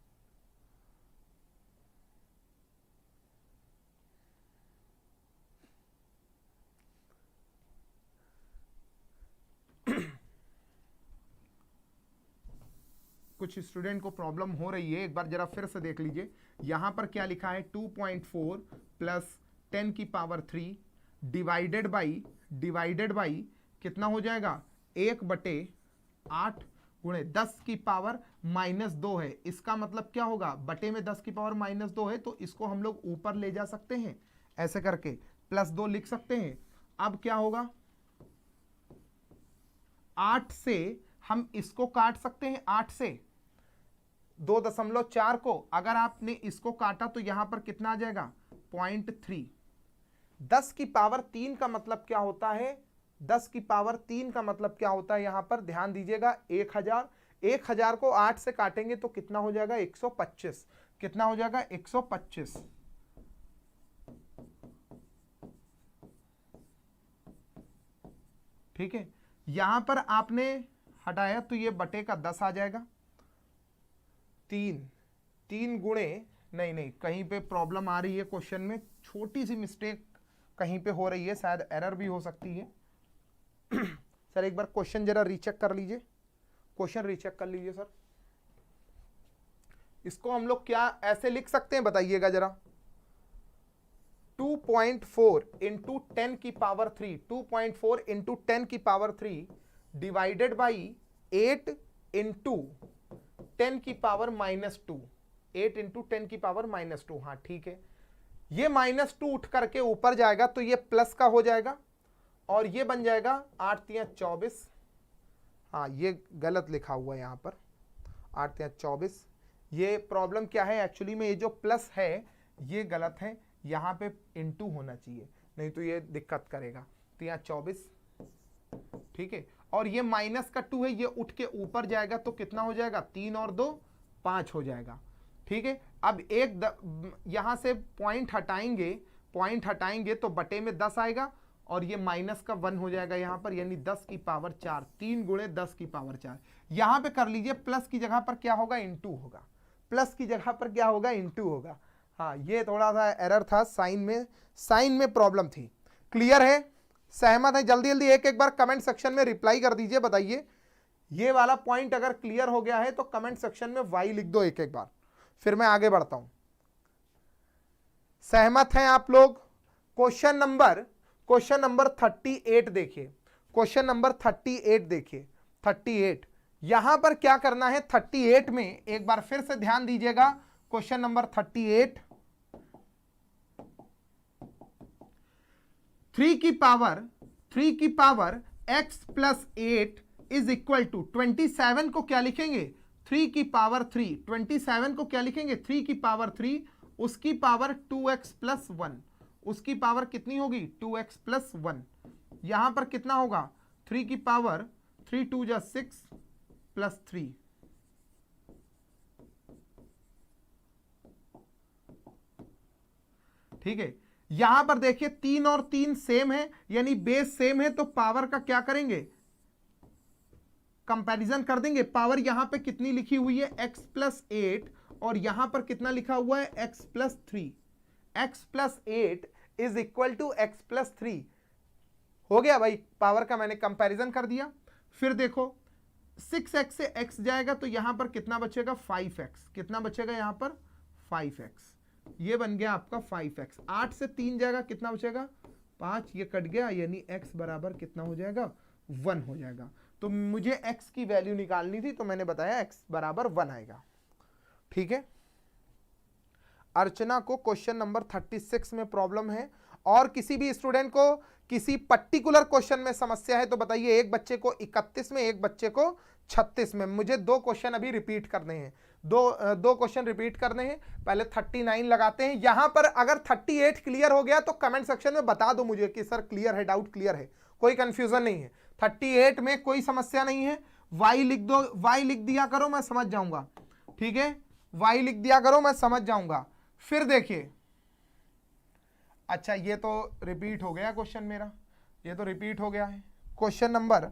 कुछ स्टूडेंट को प्रॉब्लम हो रही है, एक बार जरा फिर से देख लीजिए। यहां पर क्या लिखा है 2.4 प्लस 10 की पावर 3 डिवाइडेड बाई कितना हो जाएगा 1/8 गुणे 10 की पावर -2 है। इसका मतलब क्या होगा, बटे में 10 की पावर -2 है, तो इसको हम लोग ऊपर ले जा सकते हैं ऐसे करके, +2 लिख सकते हैं। अब क्या होगा, 8 से हम इसको काट सकते हैं, 8 से 2.4 को अगर आपने इसको काटा तो यहां पर कितना आ जाएगा 0.3। 10 की पावर 3 का मतलब क्या होता है, 10 की पावर 3 का मतलब क्या होता है, यहां पर ध्यान दीजिएगा 1000। 1000 को 8 से काटेंगे तो कितना हो जाएगा 125। कितना हो जाएगा 125। ठीक है, यहां पर आपने हटाया तो ये बटे का 10 आ जाएगा। 3 गुणे, नहीं कहीं पे प्रॉब्लम आ रही है क्वेश्चन में, छोटी सी मिस्टेक कहीं पे हो रही है, शायद एरर भी हो सकती है। सर एक बार क्वेश्चन जरा रीचेक कर लीजिए, क्वेश्चन रीचेक कर लीजिए सर। इसको हम लोग क्या ऐसे लिख सकते हैं बताइएगा जरा, 2.4 इंटू 10 की पावर 3, 2.4 इंटू 10 की पावर 3 डिवाइडेड बाई 8 इंटू 10 की पावर -2, 8 इंटू 10 की पावर -2। हाँ ठीक है, ये -2 उठ करके ऊपर जाएगा तो ये प्लस का हो जाएगा और ये बन जाएगा 8 तिया 24। हाँ ये गलत लिखा हुआ है यहाँ पर, 8 तिया 24। ये प्रॉब्लम क्या है एक्चुअली में, ये जो प्लस है ये गलत है, यहाँ पे इंटू होना चाहिए, नहीं तो ये दिक्कत करेगा। तो यहाँ 24, ठीक है, और ये -2 है, ये उठ के ऊपर जाएगा तो कितना हो जाएगा 3 और 2 5 हो जाएगा। ठीक है, अब यहां से पॉइंट हटाएंगे तो बटे में 10 आएगा और ये -1 हो जाएगा यहां पर, यानी 10 की पावर 4, 3 गुणे 10 की पावर 4। यहां पे कर लीजिए, प्लस की जगह पर क्या होगा इंटू होगा, प्लस की जगह पर क्या होगा इंटू होगा। हाँ ये थोड़ा सा एरर था, साइन में प्रॉब्लम थी। क्लियर है, सहमत है? जल्दी जल्दी एक बार कमेंट सेक्शन में रिप्लाई कर दीजिए, बताइए ये वाला पॉइंट अगर क्लियर हो गया है तो कमेंट सेक्शन में वाई लिख दो एक बार, फिर मैं आगे बढ़ता हूं। सहमत हैं आप लोग? क्वेश्चन नंबर 38 देखिए, क्वेश्चन नंबर 38 देखिए, 38 यहां पर क्या करना है, 38 में एक बार फिर से ध्यान दीजिएगा। क्वेश्चन नंबर 38, 3 की power x plus 8 is equal to 27 को क्या लिखेंगे 3 की पावर 3, 27 को क्या लिखेंगे 3 की पावर 3, उसकी पावर 2x प्लस 1, उसकी पावर कितनी होगी 2x प्लस 1। यहां पर कितना होगा 3 की पावर 3 2 जा 6 प्लस 3। ठीक है, यहां पर देखिए 3 और 3 सेम है, यानी बेस सेम है, तो पावर का क्या करेंगे कंपैरिजन कर देंगे। पावर यहां पे कितनी लिखी हुई है x प्लस 8 और यहां पर कितना लिखा हुआ है x plus 3। x plus 8 is equal to x plus 3 हो गया भाई, पावर का मैंने कंपैरिजन कर दिया। फिर देखो 6x से x जाएगा तो यहां पर कितना बचेगा 5x, कितना बचेगा यहां पर 5x, ये बन गया आपका 5x। 8 से 3 जाएगा कितना बचेगा 5, ये कट गया, यानी x बराबर कितना हो जाएगा 1 हो जाएगा। तो मुझे x की वैल्यू निकालनी थी तो मैंने बताया x बराबर 1 आएगा। ठीक है, अर्चना को क्वेश्चन नंबर 36 में प्रॉब्लम है और किसी भी स्टूडेंट को किसी पर्टिकुलर क्वेश्चन में समस्या है तो बताइए। एक बच्चे को 31 में, एक बच्चे को 36 में। मुझे 2 क्वेश्चन अभी रिपीट करने हैं, दो क्वेश्चन रिपीट करने हैं। पहले 39 लगाते हैं। यहां पर अगर 38 क्लियर हो गया तो कमेंट सेक्शन में बता दो मुझे कि सर क्लियर है, डाउट क्लियर है, कोई कंफ्यूजन नहीं है। 38 में कोई समस्या नहीं है। वाई लिख दो, वाई लिख दिया करो, मैं समझ जाऊंगा। ठीक है, वाई लिख दिया करो, मैं समझ जाऊंगा। फिर देखिए, अच्छा ये तो रिपीट हो गया क्वेश्चन मेरा, ये तो रिपीट हो गया है। क्वेश्चन नंबर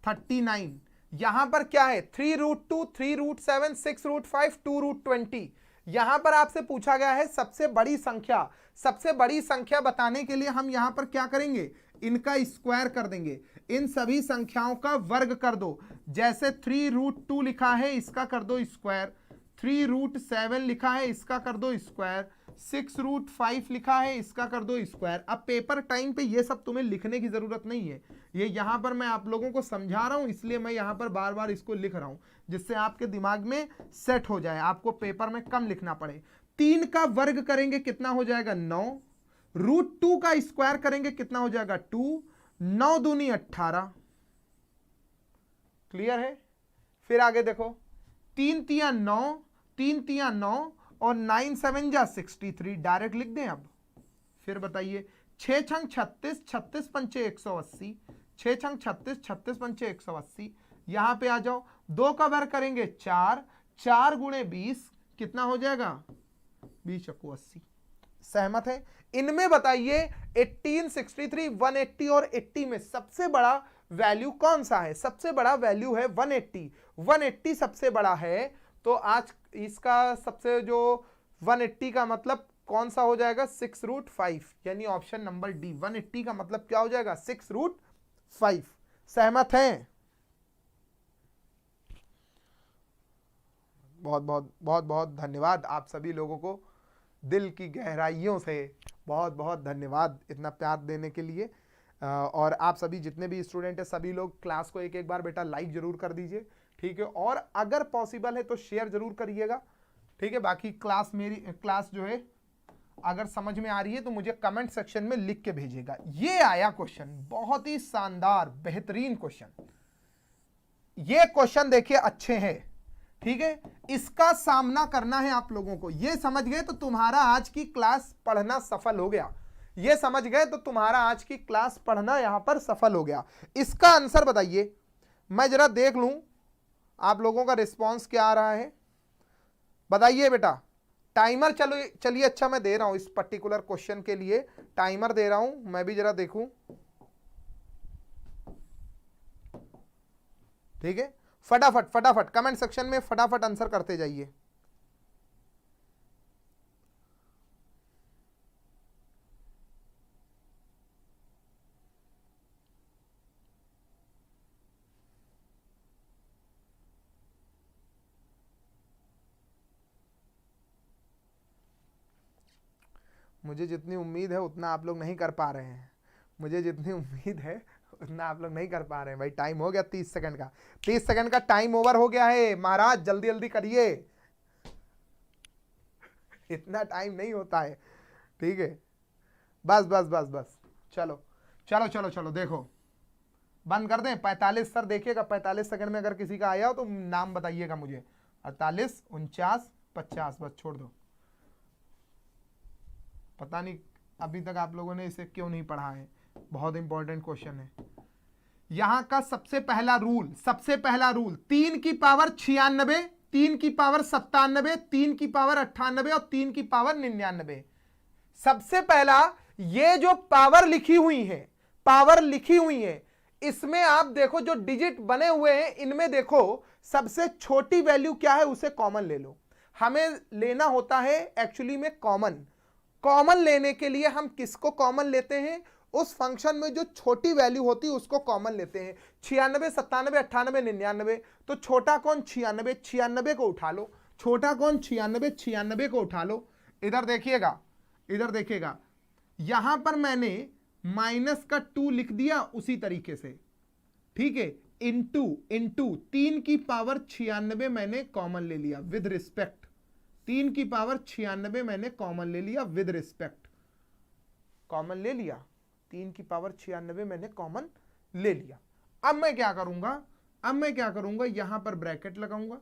39 यहां पर क्या है? 3√2, 3√7, 6√5, 2√20। यहां पर आपसे पूछा गया है सबसे बड़ी संख्या। सबसे बड़ी संख्या बताने के लिए हम यहां पर क्या करेंगे? इनका स्क्वायर कर देंगे, इन सभी संख्याओं का वर्ग कर दो। जैसे 3√2 लिखा है, इसका कर दो स्क्वायर। 3√7 लिखा है, इसका कर दो स्क्वायर। 6√5 लिखा है, इसका कर दो स्क्वायर। अब पेपर टाइम पे ये सब तुम्हें लिखने की जरूरत नहीं है, ये यहां पर मैं आप लोगों को समझा रहा हूं, इसलिए मैं यहां पर बार बार इसको लिख रहा हूं, जिससे आपके दिमाग में सेट हो जाए, आपको पेपर में कम लिखना पड़े। 3 का वर्ग करेंगे कितना हो जाएगा? 9। √2 का स्क्वायर करेंगे कितना हो जाएगा? 2। 9 दूनी 18। क्लियर है? फिर आगे देखो, 3 तिया 9, 3 तिया 9 और 9 7 जा 63। डायरेक्ट लिख दें अब। फिर बताइए, 6 छंग 36, 36 पंचे 180, 6 छंग 36, 36 पंचे 180। यहां पे आ जाओ, 2 का वर्ग करेंगे 4, 4 गुणे 20 कितना हो जाएगा? 20 चक्कू 80। सहमत है? इनमें बताइए 18, 63, 180 और 80 में सबसे बड़ा वैल्यू कौन सा है? सबसे बड़ा वैल्यू है 180। 180 सबसे बड़ा है, तो आज इसका सबसे जो 180 का मतलब कौन सा हो जाएगा? 6√5, यानी ऑप्शन नंबर डी। 180 का मतलब क्या हो जाएगा? 6√5। सहमत हैं? बहुत बहुत बहुत बहुत धन्यवाद आप सभी लोगों को, दिल की गहराइयों से बहुत बहुत धन्यवाद इतना प्यार देने के लिए। और आप सभी जितने भी स्टूडेंट हैं, सभी लोग क्लास को एक एक बार बेटा लाइक जरूर कर दीजिए, ठीक है? और अगर पॉसिबल है तो शेयर जरूर करिएगा, ठीक है? बाकी क्लास, मेरी क्लास जो है अगर समझ में आ रही है तो मुझे कमेंट सेक्शन में लिख के भेजिएगा। ये आया क्वेश्चन, बहुत ही शानदार बेहतरीन क्वेश्चन। ये क्वेश्चन देखिए अच्छे हैं, ठीक है? इसका सामना करना है आप लोगों को। ये समझ गए तो तुम्हारा आज की क्लास पढ़ना सफल हो गया। ये समझ गए तो तुम्हारा आज की क्लास पढ़ना यहां पर सफल हो गया। इसका आंसर बताइए, मैं जरा देख लूं आप लोगों का रिस्पांस क्या आ रहा है। बताइए बेटा। टाइमर चलो चलिए, अच्छा मैं दे रहा हूं इस पर्टिकुलर क्वेश्चन के लिए, टाइमर दे रहा हूं, मैं भी जरा देखूं, ठीक है? फटाफट फटाफट कमेंट सेक्शन में फटाफट आंसर करते जाइए। मुझे जितनी उम्मीद है उतना आप लोग नहीं कर पा रहे हैं। मुझे जितनी उम्मीद है उतना आप लोग नहीं कर पा रहे हैं। भाई टाइम हो गया 30 सेकंड का, 30 सेकंड का टाइम ओवर हो गया है महाराज, जल्दी जल्दी करिए। इतना टाइम नहीं होता है, ठीक है? बस बस बस बस, चलो चलो चलो चलो, देखो बंद कर दें। 45 सर देखिएगा, 45 सेकंड में अगर किसी का आया हो तो नाम बताइएगा मुझे। 48, 49, 50, बस छोड़ दो। पता नहीं अभी तक आप लोगों ने इसे क्यों नहीं पढ़ा है, बहुत इंपॉर्टेंट क्वेश्चन है। यहां का सबसे पहला रूल, 3 की पावर 96, 3 की पावर 97, 3 की पावर 98 और 3 की पावर 99। सबसे पहला ये जो पावर लिखी हुई है, पावर लिखी हुई है, इसमें आप देखो जो डिजिट बने हुए हैं, इनमें देखो सबसे छोटी वैल्यू क्या है उसे कॉमन ले लो। हमें लेना होता है एक्चुअली में कॉमन। कॉमन लेने के लिए हम किसको कॉमन लेते हैं? उस फंक्शन में जो छोटी वैल्यू होती है उसको कॉमन लेते हैं। 96, 97, 98, 99। तो छोटा कौन? 96, 96 को उठा लो। छोटा कौन? 96, 96 को उठा लो। इधर देखिएगा, इधर देखिएगा, यहां पर मैंने माइनस का 2 लिख दिया उसी तरीके से, ठीक है? इंटू 3 की पावर 96 मैंने कॉमन ले लिया विद रिस्पेक्ट। 3 की पावर 96 मैंने कॉमन ले लिया विद रिस्पेक्ट, कॉमन ले लिया, 3 की पावर 96 मैंने कॉमन ले लिया। अब मैं क्या करूंगा, यहां पर ब्रैकेट लगाऊंगा।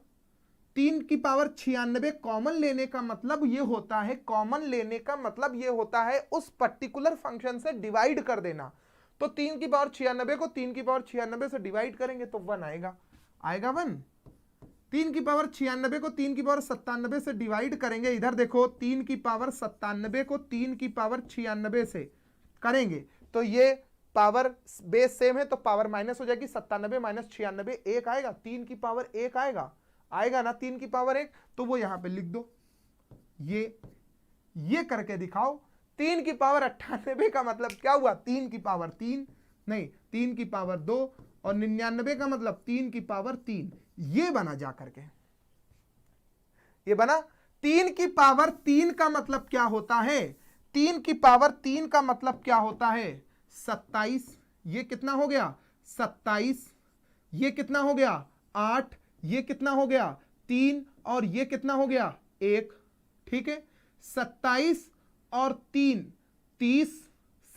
3 की पावर 96 कॉमन लेने का मतलब ये होता है उस पर्टिकुलर फंक्शन से डिवाइड कर देना। तो 3 की पावर 96 को 3 की पावर 96 से डिवाइड करेंगे तो 1 आएगा 1। 3 की पावर 96 को 3 की पावर 97 से डिवाइड करेंगे, इधर देखो 3 की पावर 97 को 3 की पावर 96 से करेंगे तो ये पावर बेस सेम है तो पावर माइनस हो जाएगी, 97 माइनस 96 1 आएगा, 3 की पावर 1 आएगा ना, 3 की पावर 1, तो वो यहां पे लिख दो, ये करके दिखाओ। 3 की पावर 98 का मतलब क्या हुआ, 3 की पावर 3 नहीं 3 की पावर 2 और 99 का मतलब 3 की पावर 3, ये बना जा करके, ये बना। 3 की पावर 3 का मतलब क्या होता है, 3 की पावर 3 का मतलब क्या होता है 27, ये कितना हो गया 27, ये कितना हो गया 8, ये कितना हो गया 3 और ये कितना हो गया 1, ठीक है। 27 और 3 30,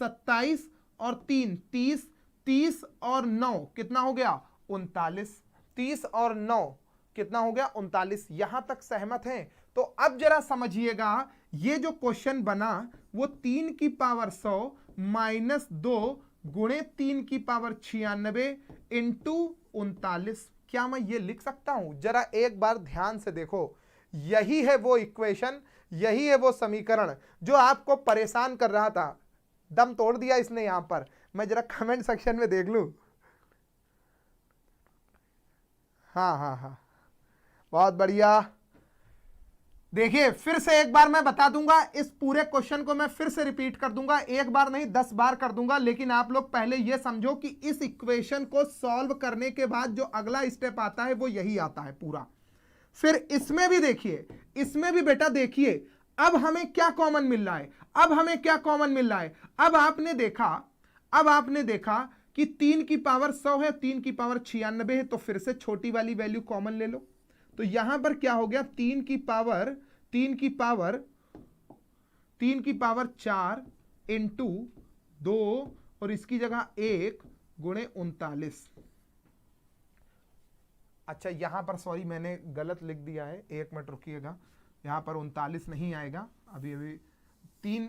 27 और 3 30, 30 और 9 कितना हो गया 39, 30 और 9 कितना हो गया 39। यहां तक सहमत हैं? तो अब जरा समझिएगा, ये जो क्वेश्चन बना वो 3 की पावर 100 माइनस 2 गुणे 3 की पावर 96 इंटू 39। क्या मैं ये लिख सकता हूं? जरा एक बार ध्यान से देखो, यही है वो इक्वेशन, यही है वो समीकरण जो आपको परेशान कर रहा था। दम तोड़ दिया इसने यहां पर। मैं जरा कमेंट सेक्शन में देख लूं। हाँ, बहुत बढ़िया। देखिए फिर से एक बार मैं बता दूंगा, इस पूरे क्वेश्चन को मैं फिर से रिपीट कर दूंगा, एक बार नहीं 10 बार कर दूंगा, लेकिन आप लोग पहले यह समझो कि इस इक्वेशन को सॉल्व करने के बाद जो अगला स्टेप आता है वो यही आता है पूरा। फिर इसमें भी देखिए, इसमें भी बेटा देखिए, अब हमें क्या कॉमन मिल रहा है, अब आपने देखा कि 3 की पावर 100 है, 3 की पावर 96 है, तो फिर से छोटी वाली वैल्यू कॉमन ले लो। तो यहां पर क्या हो गया 3 की पावर 4 इंटू 2 और इसकी जगह 1 गुणे 39। अच्छा यहां पर सॉरी मैंने गलत लिख दिया है, 1 मिनट रुकिएगा, यहां पर 39 नहीं आएगा, अभी 3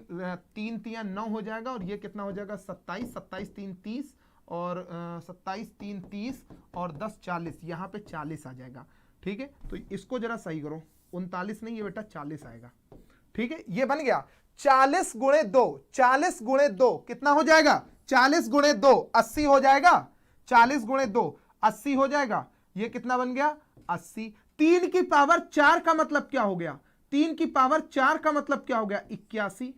3 9 हो जाएगा और ये कितना हो जाएगा 27, 27 3 30 और 27 3 30 और 10 40, यहां पे 40 आ जाएगा, ठीक है। तो इसको जरा सही करो, 39 नहीं, ये बेटा 40 आएगा, ठीक है। ये बन गया 40 गुणे 2, 40 गुणे 2 कितना हो जाएगा, 40 गुणे 2 80 हो जाएगा, 40 गुणे 2 80 हो जाएगा, ये कितना बन गया 80। 3 की पावर 4 का मतलब क्या हो गया, 3 की पावर 4 का मतलब क्या हो गया 81,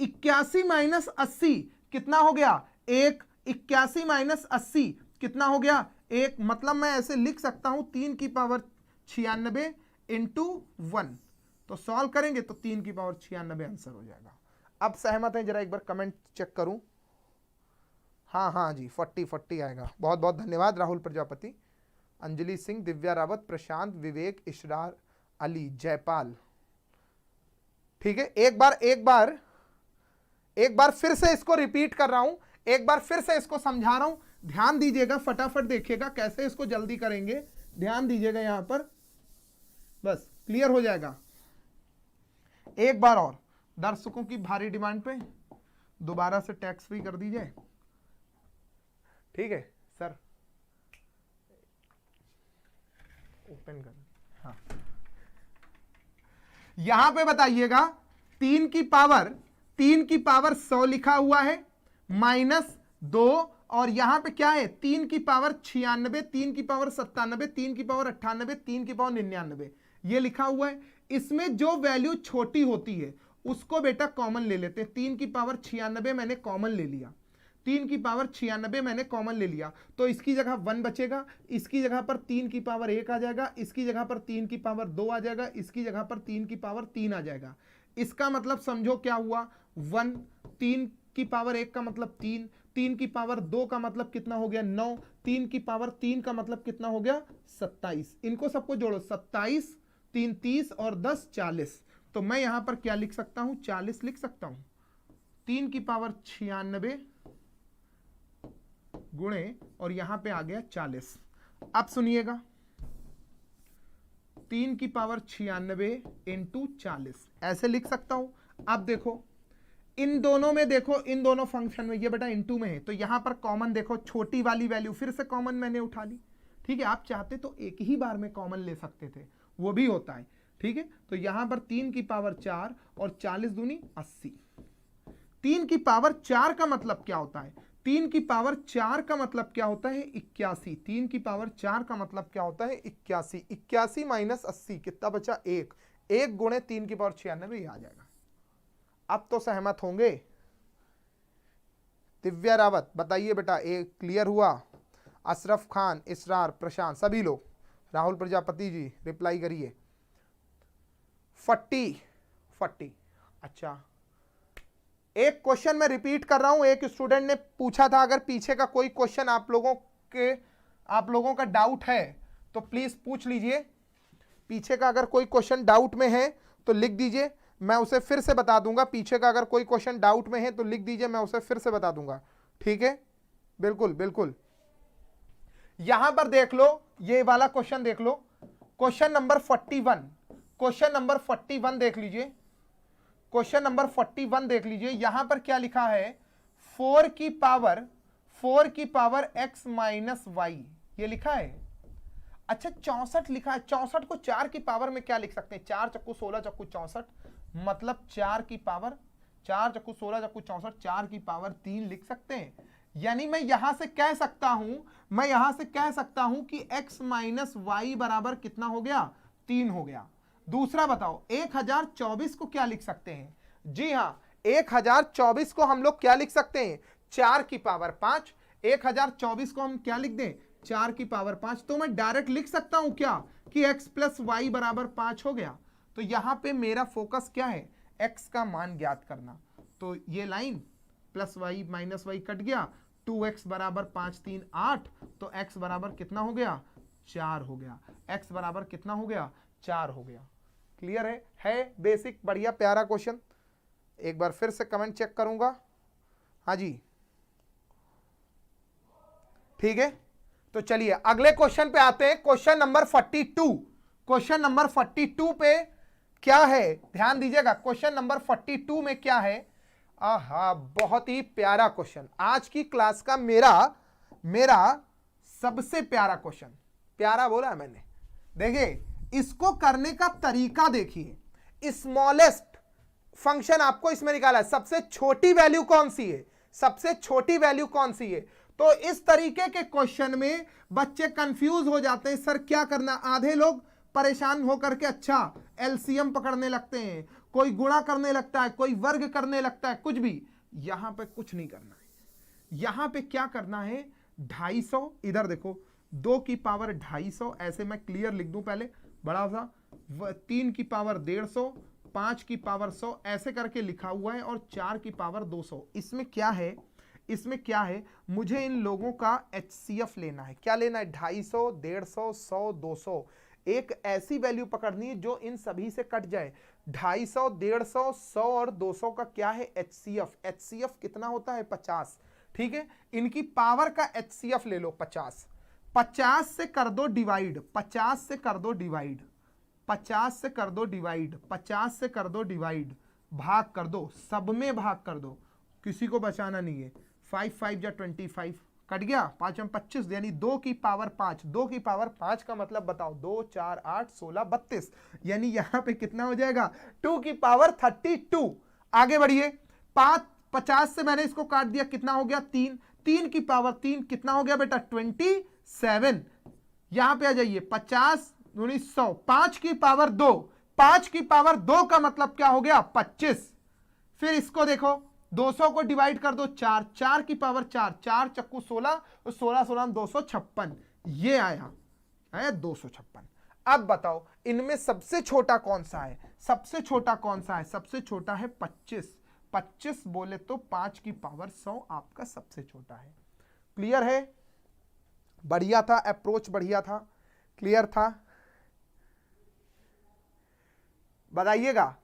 81 माइनस 80 कितना हो गया 1, 81 माइनस 80 कितना हो गया 1, मतलब मैं ऐसे लिख सकता हूं 3 की पावर 96 इंटू 1, तो सॉल्व करेंगे तो 3 की पावर 96 आंसर हो जाएगा। अब सहमत हैं? जरा एक बार कमेंट चेक करूं। हाँ जी 40 आएगा। बहुत बहुत धन्यवाद राहुल प्रजापति, अंजलि सिंह, दिव्या रावत, प्रशांत, विवेक, इशरार अली, जयपाल, ठीक है। एक बार फिर से इसको रिपीट कर रहा हूं, एक बार फिर से इसको समझा रहा हूं, ध्यान दीजिएगा, फटाफट देखिएगा कैसे इसको जल्दी करेंगे, ध्यान दीजिएगा यहां पर, बस क्लियर हो जाएगा। एक बार और दर्शकों की भारी डिमांड पे दोबारा से टैक्स फ्री कर दीजिए, ठीक है सर, ओपन कर, हाँ। यहां पे बताइएगा 3 की पावर 100 लिखा हुआ है माइनस 2 और यहां पे क्या है 3 की पावर 96, 3 की पावर 97, 3 की पावर 98, 3 की पावर 99 ये लिखा हुआ है। इसमें जो वैल्यू छोटी होती है उसको बेटा कॉमन ले लेते हैं। 3 की पावर 96 मैंने कॉमन ले लिया, 3 की पावर 96 मैंने कॉमन ले लिया, तो इसकी जगह 1 बचेगा, इसकी जगह पर 3 की पावर 1 आ जाएगा, इसकी जगह पर 3 की पावर 2 आ जाएगा, इसकी जगह पर 3 की पावर 3 आ जाएगा। इसका मतलब समझो क्या हुआ 1, 3 की पावर 1 का मतलब 3, 3 की पावर 2 का मतलब कितना हो गया 9, 3 की पावर 3 का मतलब कितना हो गया 27। इनको सबको जोड़ो, 27 3 30 और 10 40, तो मैं यहां पर क्या लिख सकता हूं 40 लिख सकता हूं, 3 की पावर 96 गुणे और यहां पे आ गया 40। अब सुनिएगा, 3 की पावर 96 इंटू 40 ऐसे लिख सकता हूं। अब देखो इन दोनों में, देखो इन दोनों फंक्शन में, ये बेटा इनटू में है, तो यहां पर कॉमन देखो, छोटी वाली वैल्यू फिर से कॉमन मैंने उठा ली। ठीक है, आप चाहते तो एक ही बार में कॉमन ले सकते थे, वो भी होता है। ठीक है, तो यहां पर 3 की पावर 4 और 40 दूनी 80। 3 की पावर 4 का मतलब क्या होता है? 3 की पावर 4 का मतलब क्या होता है? 81। 3 की पावर 4 का मतलब क्या होता है? 81। 81 माइनस 80 कितना बचा? 1। 1 गुणे 3 की पावर 96 ये आ जाएगा। अब तो सहमत होंगे? दिव्या रावत बताइए बेटा, एक क्लियर हुआ? अशरफ खान, इसरार, प्रशांत, सभी लोग, राहुल प्रजापति जी रिप्लाई करिए। 40। अच्छा, एक क्वेश्चन मैं रिपीट कर रहा हूं, एक स्टूडेंट ने पूछा था, अगर पीछे का कोई क्वेश्चन आप लोगों का डाउट है तो प्लीज पूछ लीजिए। पीछे का अगर कोई क्वेश्चन डाउट में है तो लिख दीजिए, मैं उसे फिर से बता दूंगा। पीछे का अगर कोई क्वेश्चन डाउट में है तो लिख दीजिए, मैं उसे फिर से बता दूंगा। ठीक है, बिल्कुल बिल्कुल। यहां पर देख लो, ये वाला क्वेश्चन देख लो, क्वेश्चन नंबर 41। क्वेश्चन नंबर 41 देख लीजिए, क्वेश्चन नंबर 41 देख लीजिए। यहां पर क्या लिखा है? 4 की पावर x माइनस वाई, ये लिखा है। अच्छा 64 लिखा है। 64 को 4 की पावर में क्या लिख सकते हैं? 4 चक्कू 16 चक्कू 64, मतलब 4 की पावर 4 चक्कू 16 चक्कू 64, 4 की पावर 3 लिख सकते हैं। यानी मैं यहां से कह सकता हूं कि x माइनस वाई बराबर कितना हो गया? 3 हो गया। दूसरा बताओ, 1024 को क्या लिख सकते हैं? जी हां, 1024 को हम लोग क्या लिख सकते हैं? 4 की पावर 5। 1024 को हम क्या लिख दें? 4 की पावर 5। तो मैं डायरेक्ट लिख सकता हूं क्या कि x प्लस वाई बराबर 5 हो गया। तो यहां पे मेरा फोकस क्या है? x का मान ज्ञात करना। तो ये line plus y minus y cut गया, 2x बराबर 5 3 8, तो x बराबर कितना हो गया? 4 हो गया। x बराबर कितना हो गया? 4 हो गया। क्लियर है बेसिक, बढ़िया प्यारा क्वेश्चन। एक बार फिर से कमेंट चेक करूंगा। हाँ जी, ठीक है, तो चलिए अगले क्वेश्चन पे आते हैं। Question number 42। क्वेश्चन नंबर 42 पे क्या है? ध्यान दीजिएगा, क्वेश्चन नंबर 42 में क्या है? आहा, बहुत ही प्यारा क्वेश्चन, आज की क्लास का मेरा सबसे प्यारा क्वेश्चन। प्यारा बोला है मैंने। देखिए इसको करने का तरीका देखिए। स्मॉलेस्ट फंक्शन आपको इसमें निकाला है, सबसे छोटी वैल्यू कौन सी है? सबसे छोटी वैल्यू कौन सी है? तो इस तरीके के क्वेश्चन में बच्चे कंफ्यूज हो जाते हैं, सर क्या करना। आधे लोग परेशान होकर के अच्छा एलसीएम पकड़ने लगते हैं, कोई गुणा करने लगता है, कोई वर्ग करने लगता है, कुछ भी। यहां पे कुछ नहीं करना है। यहां पे क्या करना है? 250, इधर देखो 2 की पावर 250, ऐसे मैं क्लियर लिख दूं पहले बड़ा सा, 3 की पावर 150, 5 की पावर 100, ऐसे करके लिखा हुआ है, और 4 की पावर 200। इसमें क्या है? मुझे इन लोगों का HCF लेना है। क्या लेना है? 250, 150, 100, 200। एक ऐसी वैल्यू पकड़नी है जो इन सभी से कट जाए। 250, 150, 100 और 200 का क्या है? HCF। HCF कितना होता है? 50। ठीक है, इनकी पावर का HCF ले लो 50। 50 से कर दो डिवाइड, 50 से कर दो डिवाइड, 50 से कर दो डिवाइड, 50 से कर दो डिवाइड, भाग कर दो, सब में भाग कर दो, किसी को बचाना नहीं है। 5 5 या 25 कट गया, 5 में 25, यानी 2 की पावर 5। 2 की पावर 5 का मतलब बताओ? 2 4 8 16 32, यानी यहां पे कितना हो जाएगा? 2 की पावर 32। आगे बढ़िए, 50 से मैंने इसको काट दिया, कितना हो गया? 3। 3 की पावर 3 कितना हो गया बेटा? 27। यहां पे आ जाइए, 50 100, 5 की पावर 2, 5 की पावर 2 का मतलब क्या हो गया? 25। फिर इसको देखो, 200 को डिवाइड कर दो 4, 4 की पावर 4, 4 चक्कू 16, 16 16 256, ये आया 256। अब बताओ इनमें सबसे छोटा कौन सा है? सबसे छोटा कौन सा है? सबसे छोटा है 25। 25 बोले तो 5 की पावर 100 आपका सबसे छोटा है। क्लियर है? बढ़िया था, अप्रोच बढ़िया था, क्लियर था? बताइएगा।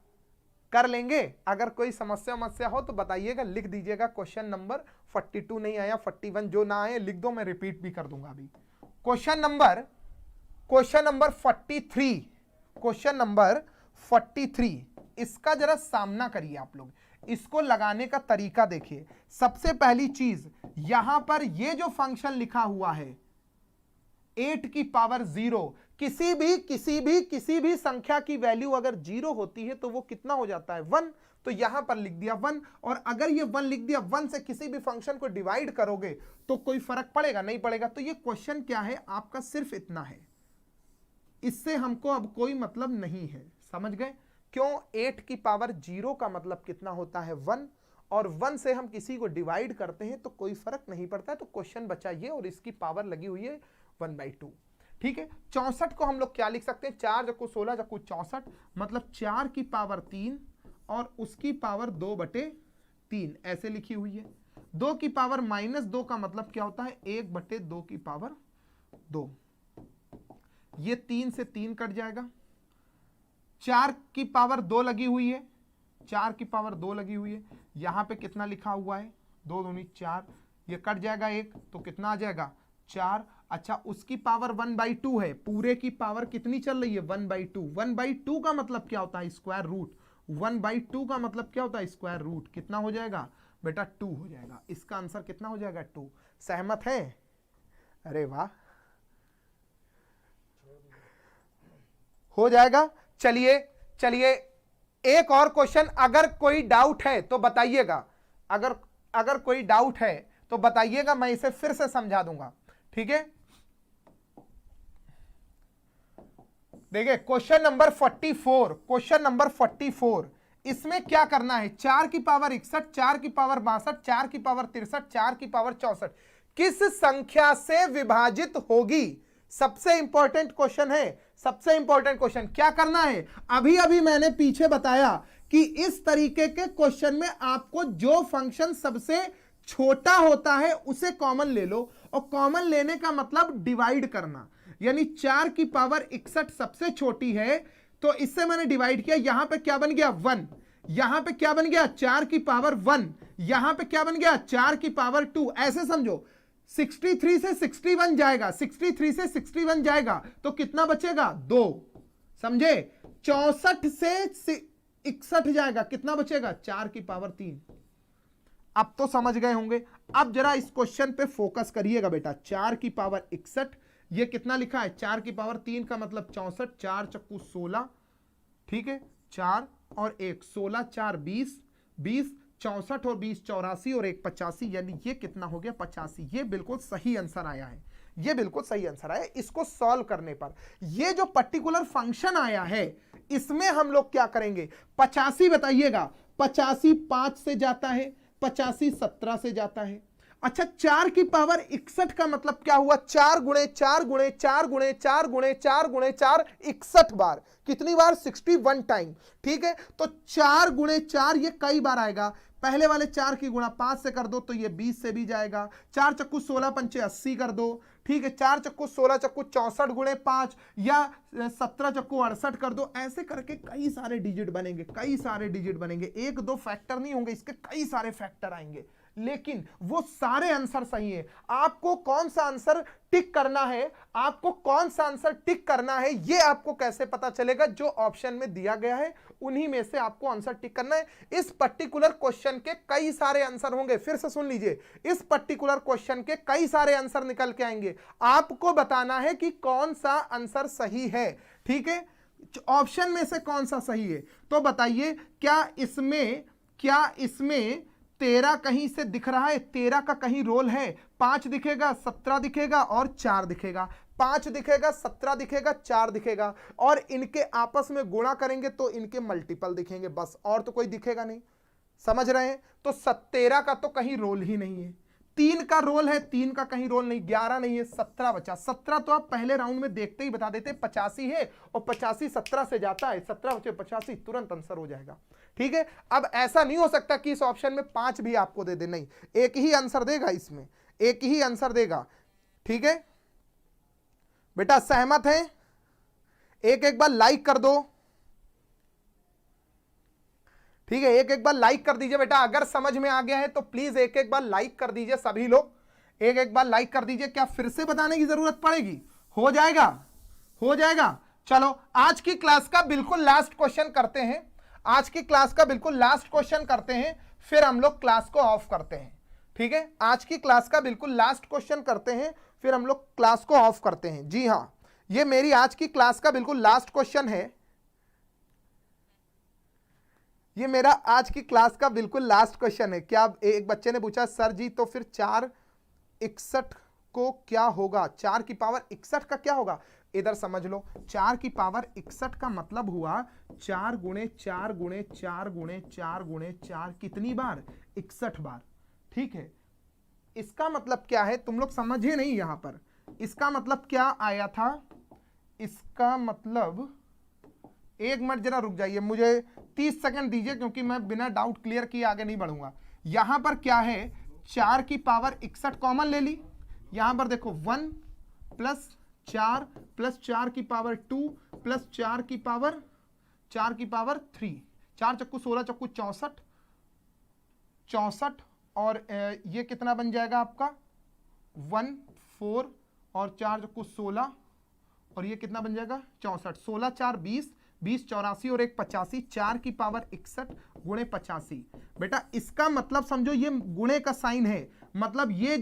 कर लेंगे। अगर कोई समस्या हो तो बताइएगा, लिख दीजिएगा। क्वेश्चन नंबर 42 नहीं आया, 41 जो ना आए लिख दो, मैं रिपीट भी कर दूंगा अभी। क्वेश्चन नंबर 43, क्वेश्चन नंबर 43, इसका जरा सामना करिए आप लोग। इसको लगाने का तरीका देखिए। सबसे पहली चीज, यहां पर ये जो फंक्शन लिखा हुआ है 8 की पावर 0, किसी भी संख्या की वैल्यू अगर 0 होती है तो वो कितना हो जाता है 1। तो यहां पर लिख दिया 1, और अगर ये 1 लिख दिया, 1 से किसी भी फंक्शन को डिवाइड करोगे तो कोई फर्क पड़ेगा? नहीं पड़ेगा। तो ये क्वेश्चन क्या है आपका, सिर्फ इतना है, इससे हमको अब कोई मतलब नहीं है। समझ गए क्यों? 8 की पावर 0 का मतलब कितना होता है 1, और 1 से हम किसी को डिवाइड करते हैं तो कोई फर्क नहीं पड़ता है। तो क्वेश्चन बचा ये, और इसकी पावर लगी हुई है 1/2। ठीक है, 64 को हम लोग क्या लिख सकते हैं, 4 × 16 = 64, मतलब 4 की पावर 3 और उसकी पावर 2/3 ऐसे लिखी हुई है। 2 की पावर -2 का मतलब क्या होता है, 1/2 की पावर 2। ये 3 से 3 कट जाएगा। 4 की पावर 2 लगी हुई है, 4 की पावर 2 लगी हुई है। यहां पे कितना लिखा हुआ है, 2 दूनी 4, ये कट जाएगा 1, तो कितना आ जाएगा 4। अच्छा, उसकी पावर 1/2 है, पूरे की पावर कितनी चल रही है 1/2। 1/2 का मतलब क्या होता है, स्क्वायर रूट। 1/2 का मतलब क्या होता है, स्क्वायर रूट। कितना हो जाएगा बेटा, 2 हो जाएगा। इसका आंसर कितना हो जाएगा, 2। सहमत है? अरे वाह, हो जाएगा। चलिए चलिए, एक और क्वेश्चन, अगर कोई डाउट है तो बताइएगा। अगर कोई डाउट है तो बताइएगा, मैं इसे फिर से समझा दूंगा। ठीक है, देखिए क्वेश्चन नंबर 44, क्वेश्चन नंबर 44, इसमें क्या करना है, 4 की पावर 61, 4 की पावर 62, 4 की पावर 63, 4 की पावर 64 किस संख्या से विभाजित होगी? सबसे इंपॉर्टेंट क्वेश्चन है, सबसे इंपॉर्टेंट क्वेश्चन। क्या करना है, अभी अभी मैंने पीछे बताया कि इस तरीके के क्वेश्चन में आपको जो फंक्शन सबसे छोटा होता है उसे कॉमन ले लो, और कॉमन लेने का मतलब डिवाइड करना। यानी 4 की पावर 61 सबसे छोटी है, तो इससे मैंने डिवाइड किया। यहां पे क्या बन गया 1, यहां पे क्या बन गया 4 की पावर 1, यहां पे क्या बन गया 4 की पावर 2। ऐसे समझो, 63 से 61 जाएगा, 63 से 61 जाएगा तो कितना बचेगा 2। समझे? 64 से 61 जाएगा, कितना बचेगा 4 की पावर 3। अब तो समझ गए होंगे। अब जरा इस क्वेश्चन पे फोकस करिएगा बेटा। 4 की पावर 61, ये कितना लिखा है 4 की पावर 3 का मतलब 64, 4 × 16, ठीक है, 4 और 1, 16 4 20, 20 64 और 20 84 और 1 85, यानी ये कितना हो गया 85। ये बिल्कुल सही आंसर आया है, ये बिल्कुल सही आंसर आया। इसको सॉल्व करने पर ये जो पर्टिकुलर फंक्शन आया है, इसमें हम लोग क्या करेंगे, 85 बताइएगा, 85 5 से जाता है, 85 17 से जाता है। अच्छा, 4 की पावर 61 का मतलब क्या हुआ, 4 × 4 × 4 × 4 × 4 × 4 61 बार। कितनी बार, 61 टाइम। ठीक है, तो 4 × 4 ये कई बार आएगा। पहले वाले 4 की गुणा 5 से कर दो तो ये 20 से भी जाएगा। 4 × 16 पंचे 80 कर दो, ठीक है। 4 × 16 × 64 × 5 या 17 × 68 कर दो। ऐसे करके कई सारे डिजिट बनेंगे, कई सारे डिजिट बनेंगे। एक दो फैक्टर नहीं होंगे, इसके कई सारे फैक्टर आएंगे, लेकिन वो सारे आंसर सही है। आपको कौन सा आंसर टिक करना है, आपको कौन सा आंसर टिक करना है, ये आपको कैसे पता चलेगा? जो ऑप्शन में दिया गया है उन्हीं में से आपको आंसर टिक करना है। इस पर्टिकुलर क्वेश्चन के कई सारे आंसर होंगे, फिर से सुन लीजिए, इस पर्टिकुलर क्वेश्चन के कई सारे आंसर निकल के आएंगे। आपको बताना है कि कौन सा आंसर सही है, ठीक है, ऑप्शन में से कौन सा सही है। तो बताइए, क्या इसमें 13 कहीं से दिख रहा है? 13 का कहीं रोल है? 5 दिखेगा, 17 दिखेगा और 4 दिखेगा। 5 दिखेगा, 17 दिखेगा, 4 दिखेगा, और इनके आपस में गुणा करेंगे तो इनके मल्टीपल दिखेंगे, बस, और तो कोई दिखेगा नहीं। समझ रहे हैं? तो 13 का तो कहीं रोल ही नहीं है। 3 का रोल है, 3 का कहीं रोल नहीं। 11 नहीं है, 17 बचा। 17 तो आप पहले राउंड में देखते ही बता देते, 85 है और 85 17 से जाता है, 17 बचे 85, तुरंत आंसर हो जाएगा। ठीक है, अब ऐसा नहीं हो सकता कि इस ऑप्शन में 5 भी आपको दे दे, नहीं, एक ही आंसर देगा, इसमें एक ही आंसर देगा। ठीक है बेटा, सहमत है? एक बार लाइक कर दो। ठीक है, एक एक बार लाइक कर दीजिए बेटा, अगर समझ में आ गया है तो प्लीज एक एक बार लाइक कर दीजिए सभी लोग, एक एक बार लाइक कर दीजिए। क्या फिर से बताने की जरूरत पड़ेगी? हो जाएगा, हो जाएगा। चलो आज की क्लास का बिल्कुल लास्ट क्वेश्चन करते हैं, आज की क्लास का बिल्कुल लास्ट क्वेश्चन करते हैं, फिर हम लोग क्लास को ऑफ करते हैं। ठीक है, आज की क्लास का बिल्कुल लास्ट क्वेश्चन करते हैं, फिर हम लोग क्लास को ऑफ करते हैं। जी हां, ये मेरी आज की क्लास का बिल्कुल लास्ट क्वेश्चन है, ये मेरा आज की क्लास का बिल्कुल लास्ट क्वेश्चन है। क्या एक बच्चे ने पूछा सर जी तो फिर 461 को क्या होगा, 4 की पावर 61 का क्या होगा? इधर समझ लो, 4 की पावर 61 का मतलब हुआ 4 गुणे 4 गुणे 4 गुणे 4 गुणे 4, कितनी बार? 61 बार। ठीक है, इसका मतलब क्या है तुम लोग समझे नहीं यहां पर, इसका मतलब क्या आया था? इसका मतलब, एक मिनट जरा रुक जाइए, मुझे 30 सेकंड दीजिए, क्योंकि मैं बिना डाउट क्लियर किए आगे नहीं बढ़ूंगा। यहां पर क्या है, 4 की पावर 61 कॉमन ले ली, यहां पर देखो 1 प्लस 4 प्लस 4 की पावर 2 प्लस 4 की पावर 3, 4 चक्कू 16 चक्कू 64, 64 और ये कितना बन जाएगा आपका 1 4 और 4 चक्कू 16 और ये कितना बन जाएगा 64, 16 4 20, 20 84 और 1 85, 4 की पावर 61 गुणे 85। बेटा इसका मतलब समझो ये गुणे का साइन है, मतलब ये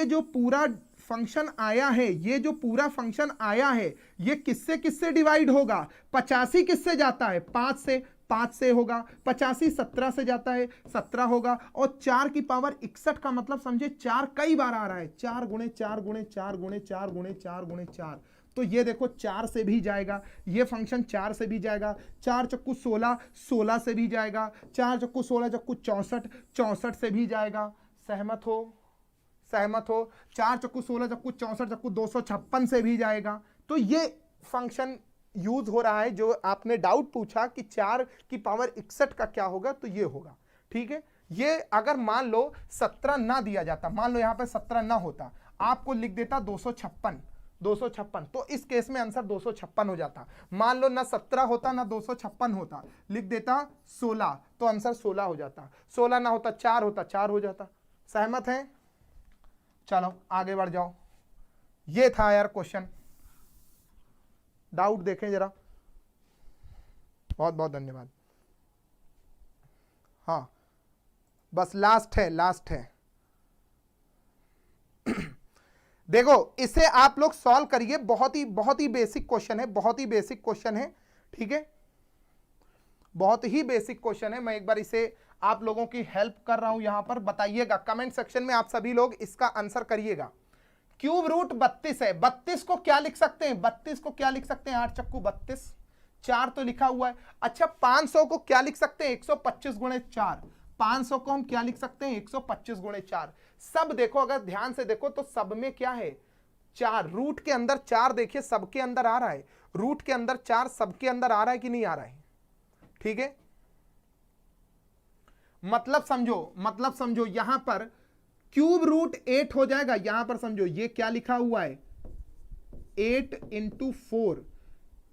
जो पूरा फंक्शन आया है, ये जो पूरा फंक्शन आया है ये किससे किससे डिवाइड होगा? 85 किससे जाता है? 5 से, 5 से होगा, 85 17 से जाता है, 17 होगा, और 4 की पावर 61 का मतलब समझे 4 कई बार आ रहा है, 4 गुणे 4 गुणे 4 गुणे 4 गुणे 4 गुणे 4, तो ये देखो 4 से भी जाएगा, ये फंक्शन 4 से भी जाएगा, 4 चक्कू 16, 16 से भी जाएगा, 4 चक्कू 16 चक्कू 64, 64 से भी जाएगा। सहमत हो? सहमत हो? 4 चक्कू 16 चक्कू 64 चक्कू 256 से भी जाएगा। तो ये फंक्शन यूज हो रहा है, जो आपने डाउट पूछा कि 4 की पावर 61 का क्या होगा, तो ये होगा। ठीक है, ये अगर मान लो 17 ना दिया जाता, मान लो यहां पे 17 ना होता, आपको लिख देता 256, तो इस केस में आंसर 256 हो जाता। मान लो ना 17 होता ना 256 होता, लिख देता 16, तो आंसर 16 हो जाता। 16 ना होता 4 होता, 4 हो जाता। सहमत हैं? चलो आगे बढ़ जाओ। ये था यार क्वेश्चन, डाउट देखें जरा। बहुत बहुत धन्यवाद। हाँ बस लास्ट है, लास्ट है। देखो इसे आप लोग सॉल्व करिए, बहुत ही बेसिक क्वेश्चन है, बहुत ही बेसिक क्वेश्चन है। ठीक है, बहुत ही बेसिक क्वेश्चन है। मैं एक बार इसे आप लोगों की हेल्प कर रहा हूं, यहां पर बताइएगा कमेंट सेक्शन में, आप सभी लोग इसका आंसर करिएगा। क्यूब रूट 32 है, 32 को क्या लिख सकते हैं? 32 को क्या लिख सकते हैं? 8 चक्कू 32, 4 तो लिखा हुआ है। अच्छा 500 को क्या लिख सकते हैं? 125 गुणे 4, 500 को हम क्या लिख सकते हैं? 125 गुणे 4। सब देखो, अगर ध्यान से देखो तो सब में क्या है? 4, रूट के अंदर 4 देखिए सबके अंदर आ रहा है, रूट के अंदर 4 सबके अंदर आ रहा है कि नहीं आ रहा है? ठीक है, मतलब समझो यहां पर क्यूब रूट 8 हो जाएगा। यहां पर समझो ये क्या लिखा हुआ है? 8 इंटू 4,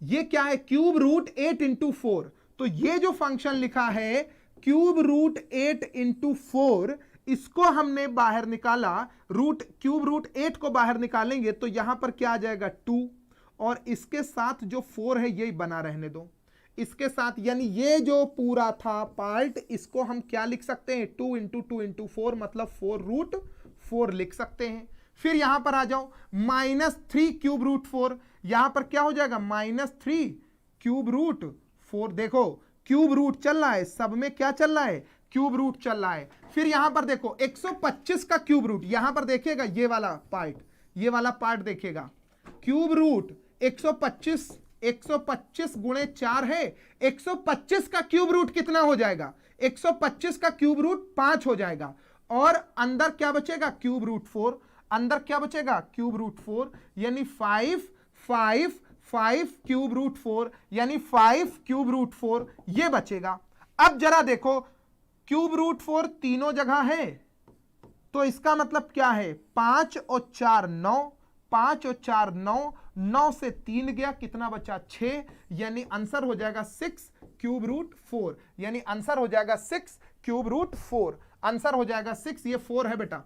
ये क्या है? Cube root 8 into 4। तो ये जो फंक्शन लिखा है क्यूब रूट 8 इंटू 4, इसको हमने बाहर निकाला, क्यूब रूट 8 को बाहर निकालेंगे तो यहां पर क्या आ जाएगा? 2, और इसके साथ जो 4 है यही बना रहने दो, इसके साथ, यानी ये जो पूरा था पार्ट, इसको हम क्या लिख सकते हैं? 2 इंटू 2 इंटू 4, मतलब 4 रूट 4 लिख सकते हैं। फिर यहां पर आ जाओ, -3 क्यूब रूट 4, यहां पर क्या हो जाएगा? -3 क्यूब रूट 4। देखो क्यूब रूट चल रहा है, सब में क्या चल रहा है? क्यूब रूट चल रहा है। फिर यहां पर देखो 125 का क्यूब रूट, यहां पर देखिएगा ये वाला पार्ट देखिएगा, क्यूब रूट 125 गुणे 4 है, 125 का क्यूब रूट कितना हो जाएगा? 125 का क्यूब रूट 5 हो जाएगा, और अंदर क्या बचेगा? क्यूब रूट 4, अंदर क्या बचेगा? क्यूब रूट 4, यानी 5 क्यूब रूट 4, यानी 5 क्यूब रूट 4 ये बचेगा। अब जरा देखो क्यूब रूट 4 तीनों जगह है, तो इसका मतलब क्या है? 5 और 4 9, 5 और 4 9, 9 से 3 गया, कितना बचा? 6, यानी आंसर हो जाएगा 6 क्यूब रूट 4, यानी आंसर हो जाएगा 6 क्यूब रूट 4, आंसर हो जाएगा 6, ये 4 है बेटा,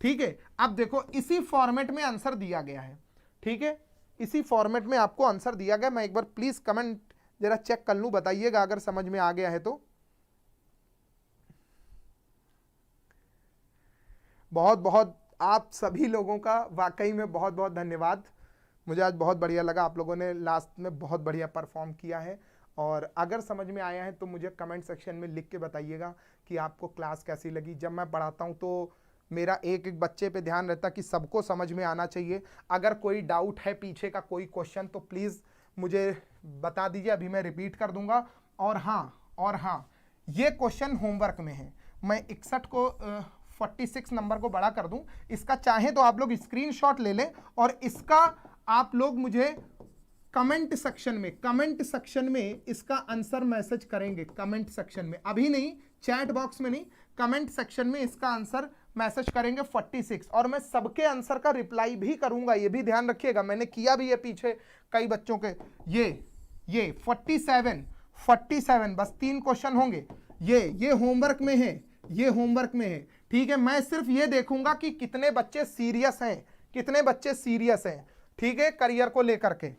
ठीक है। अब देखो इसी फॉर्मेट में आंसर दिया गया है, ठीक है, इसी फॉर्मेट में आपको आंसर दिया गया। मैं एक बार प्लीज कमेंट जरा चेक कर लूं, बताइएगा अगर समझ में आ गया है तो। बहुत बहुत आप सभी लोगों का वाकई में बहुत बहुत धन्यवाद। मुझे आज बहुत बढ़िया लगा, आप लोगों ने लास्ट में बहुत बढ़िया परफॉर्म किया है। और अगर समझ में आया है तो मुझे कमेंट सेक्शन में लिख के बताइएगा कि आपको क्लास कैसी लगी। जब मैं पढ़ाता हूँ तो मेरा एक एक बच्चे पे ध्यान रहता कि सबको समझ में आना चाहिए। अगर कोई डाउट है, पीछे का कोई क्वेश्चन, तो प्लीज़ मुझे बता दीजिए, अभी मैं रिपीट कर दूंगा। और हाँ, ये क्वेश्चन होमवर्क में है। मैं 61 को 46 नंबर को बड़ा कर दूं। इसका चाहे तो आप लोग स्क्रीनशॉट ले लें और इसका आप लोग मुझे कमेंट सेक्शन में इसका आंसर मैसेज करेंगे। कमेंट सेक्शन में, अभी नहीं, चैट बॉक्स में नहीं, कमेंट सेक्शन में इसका आंसर मैसेज करेंगे 46, और मैं सबके आंसर का रिप्लाई भी करूंगा, ये भी ध्यान रखिएगा। मैंने किया भी है पीछे कई बच्चों के। ये 47 बस 3 क्वेश्चन होंगे। ये होमवर्क में है, ये होमवर्क में है, ठीक है। मैं सिर्फ ये देखूंगा कि कितने बच्चे सीरियस हैं, कितने बच्चे सीरियस हैं, ठीक है, करियर को लेकर के।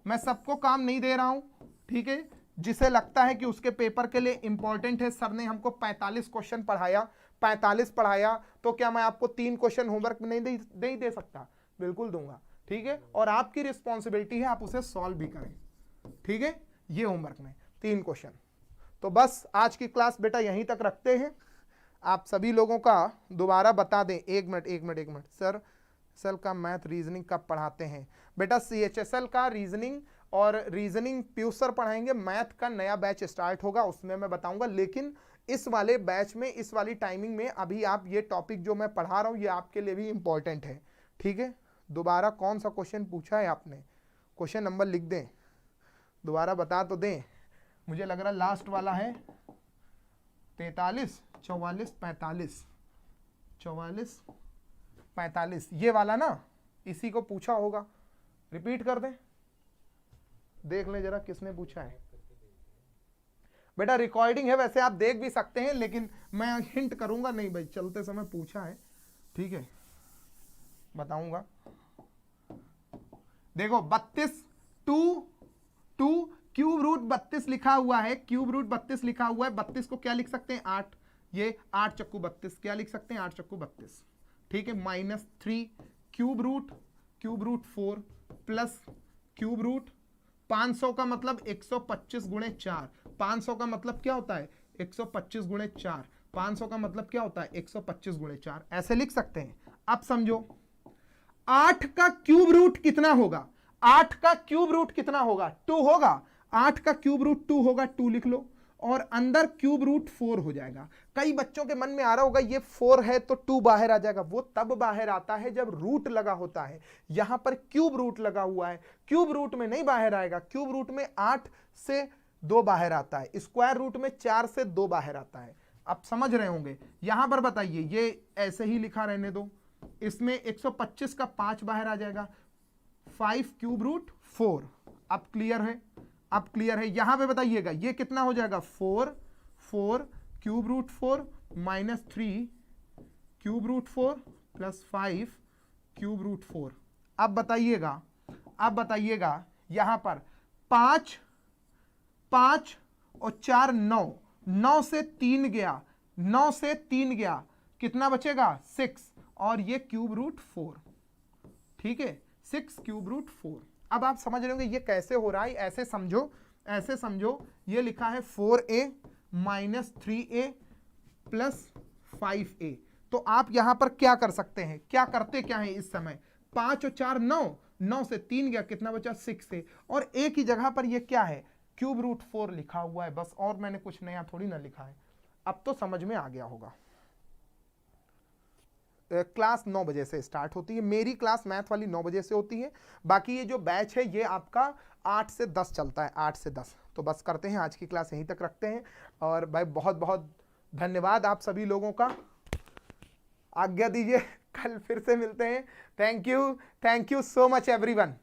मैं सबको काम नहीं दे रहा हूं, ठीक है। जिसे लगता है कि उसके पेपर के लिए इंपॉर्टेंट है, सर ने हमको 45 क्वेश्चन पढ़ाया, 45 पढ़ाया, तो क्या मैं आपको 3 क्वेश्चन होमवर्क में नहीं दे सकता? बिल्कुल दूंगा, ठीक है। और आपकी रिस्पॉन्सिबिलिटी है आप उसे सॉल्व भी करें, ठीक है। ये होमवर्क में 3 क्वेश्चन। तो बस आज की क्लास बेटा यहीं तक रखते हैं। आप सभी लोगों का दोबारा बता दें, एक मिनट सर का मैथ रीजनिंग कब पढ़ाते हैं? बेटा CHSL का रीजनिंग और रीजनिंग पीयूष सर पढ़ाएंगे। मैथ का नया बैच स्टार्ट होगा, उसमें मैं बताऊंगा। लेकिन इस वाले बैच में, इस वाली टाइमिंग में अभी आप ये टॉपिक जो मैं पढ़ा रहा हूं ये आपके लिए भी इंपॉर्टेंट है, ठीक है। दोबारा कौन सा क्वेश्चन पूछा है आपने? क्वेश्चन नंबर लिख दें, दोबारा बता तो दें। मुझे लग रहा लास्ट वाला है 43, 44, 45, ये वाला ना, इसी को पूछा होगा। रिपीट कर दें, देख लें जरा किसने पूछा है। बेटा रिकॉर्डिंग है, वैसे आप देख भी सकते हैं, लेकिन मैं हिंट करूंगा नहीं भाई, चलते समय पूछा है, ठीक है, बताऊंगा। देखो 32 2 क्यूब रूट 32 लिखा हुआ है, क्यूब रूट 32 लिखा हुआ है। 32 को क्या लिख सकते हैं? 8, ये 8 चक्कू 32, क्या लिख सकते हैं? 8 चक्कू 32, ठीक है। -3 cube root 4 plus cube root 500 का मतलब 125 गुणे 4, 500 का मतलब क्या होता है? 125 गुणे 4, 500 का मतलब क्या होता है? 125 गुणे 4, ऐसे लिख सकते हैं। अब समझो 8 का क्यूब रूट कितना होगा? 8 का क्यूब रूट कितना होगा? 2 होगा। 8 का क्यूब रूट 2 होगा, 2 लिख लो, और अंदर क्यूब रूट 4 हो जाएगा। कई बच्चों के मन में आ रहा होगा ये 4 है तो 2 बाहर आ जाएगा। वो तब बाहर आता है जब रूट लगा होता है। यहां पर क्यूब रूट लगा हुआ है, क्यूब रूट में नहीं बाहर आएगा। क्यूब रूट में 8 से 2 बाहर आता है, स्क्वायर रूट में 4 से 2 बाहर आता है। आप समझ रहे होंगे। यहां पर बताइए, ये ऐसे ही लिखा रहने दो, इसमें 125 का 5 बाहर आ जाएगा, 5 क्यूब रूट 4। अब क्लियर है? अब क्लियर है? यहां पे बताइएगा ये कितना हो जाएगा? 4 cube root 4 -3 cube root 4 plus 5 cube root 4। अब बताइएगा यहां पर 5 और 4 9 से 3 गया, 9 से 3 गया, कितना बचेगा? 6, और ये क्यूब रूट 4, ठीक है, 6 क्यूब रूट 4। अब आप समझ रहे होंगे ये कैसे हो रहा है। ऐसे समझो, ये लिखा है 4a minus 3a plus 5a। तो आप यहां पर क्या कर सकते हैं? क्या करते क्या है इस समय? 5 और 4 9 से 3 गया, कितना बचा? 6a, और a की जगह पर ये क्या है? क्यूब रूट 4 लिखा हुआ है बस, और मैंने कुछ नया थोड़ी ना लिखा है। अब तो समझ में आ गया होगा। क्लास 9 बजे से स्टार्ट होती है, मेरी क्लास मैथ वाली 9 बजे से होती है। बाकी ये जो बैच है ये आपका 8 से 10 चलता है, 8 से 10। तो बस करते हैं, आज की क्लास यहीं तक रखते हैं। और भाई बहुत बहुत धन्यवाद आप सभी लोगों का। आज्ञा दीजिए, कल फिर से मिलते हैं। Thank you so much everyone.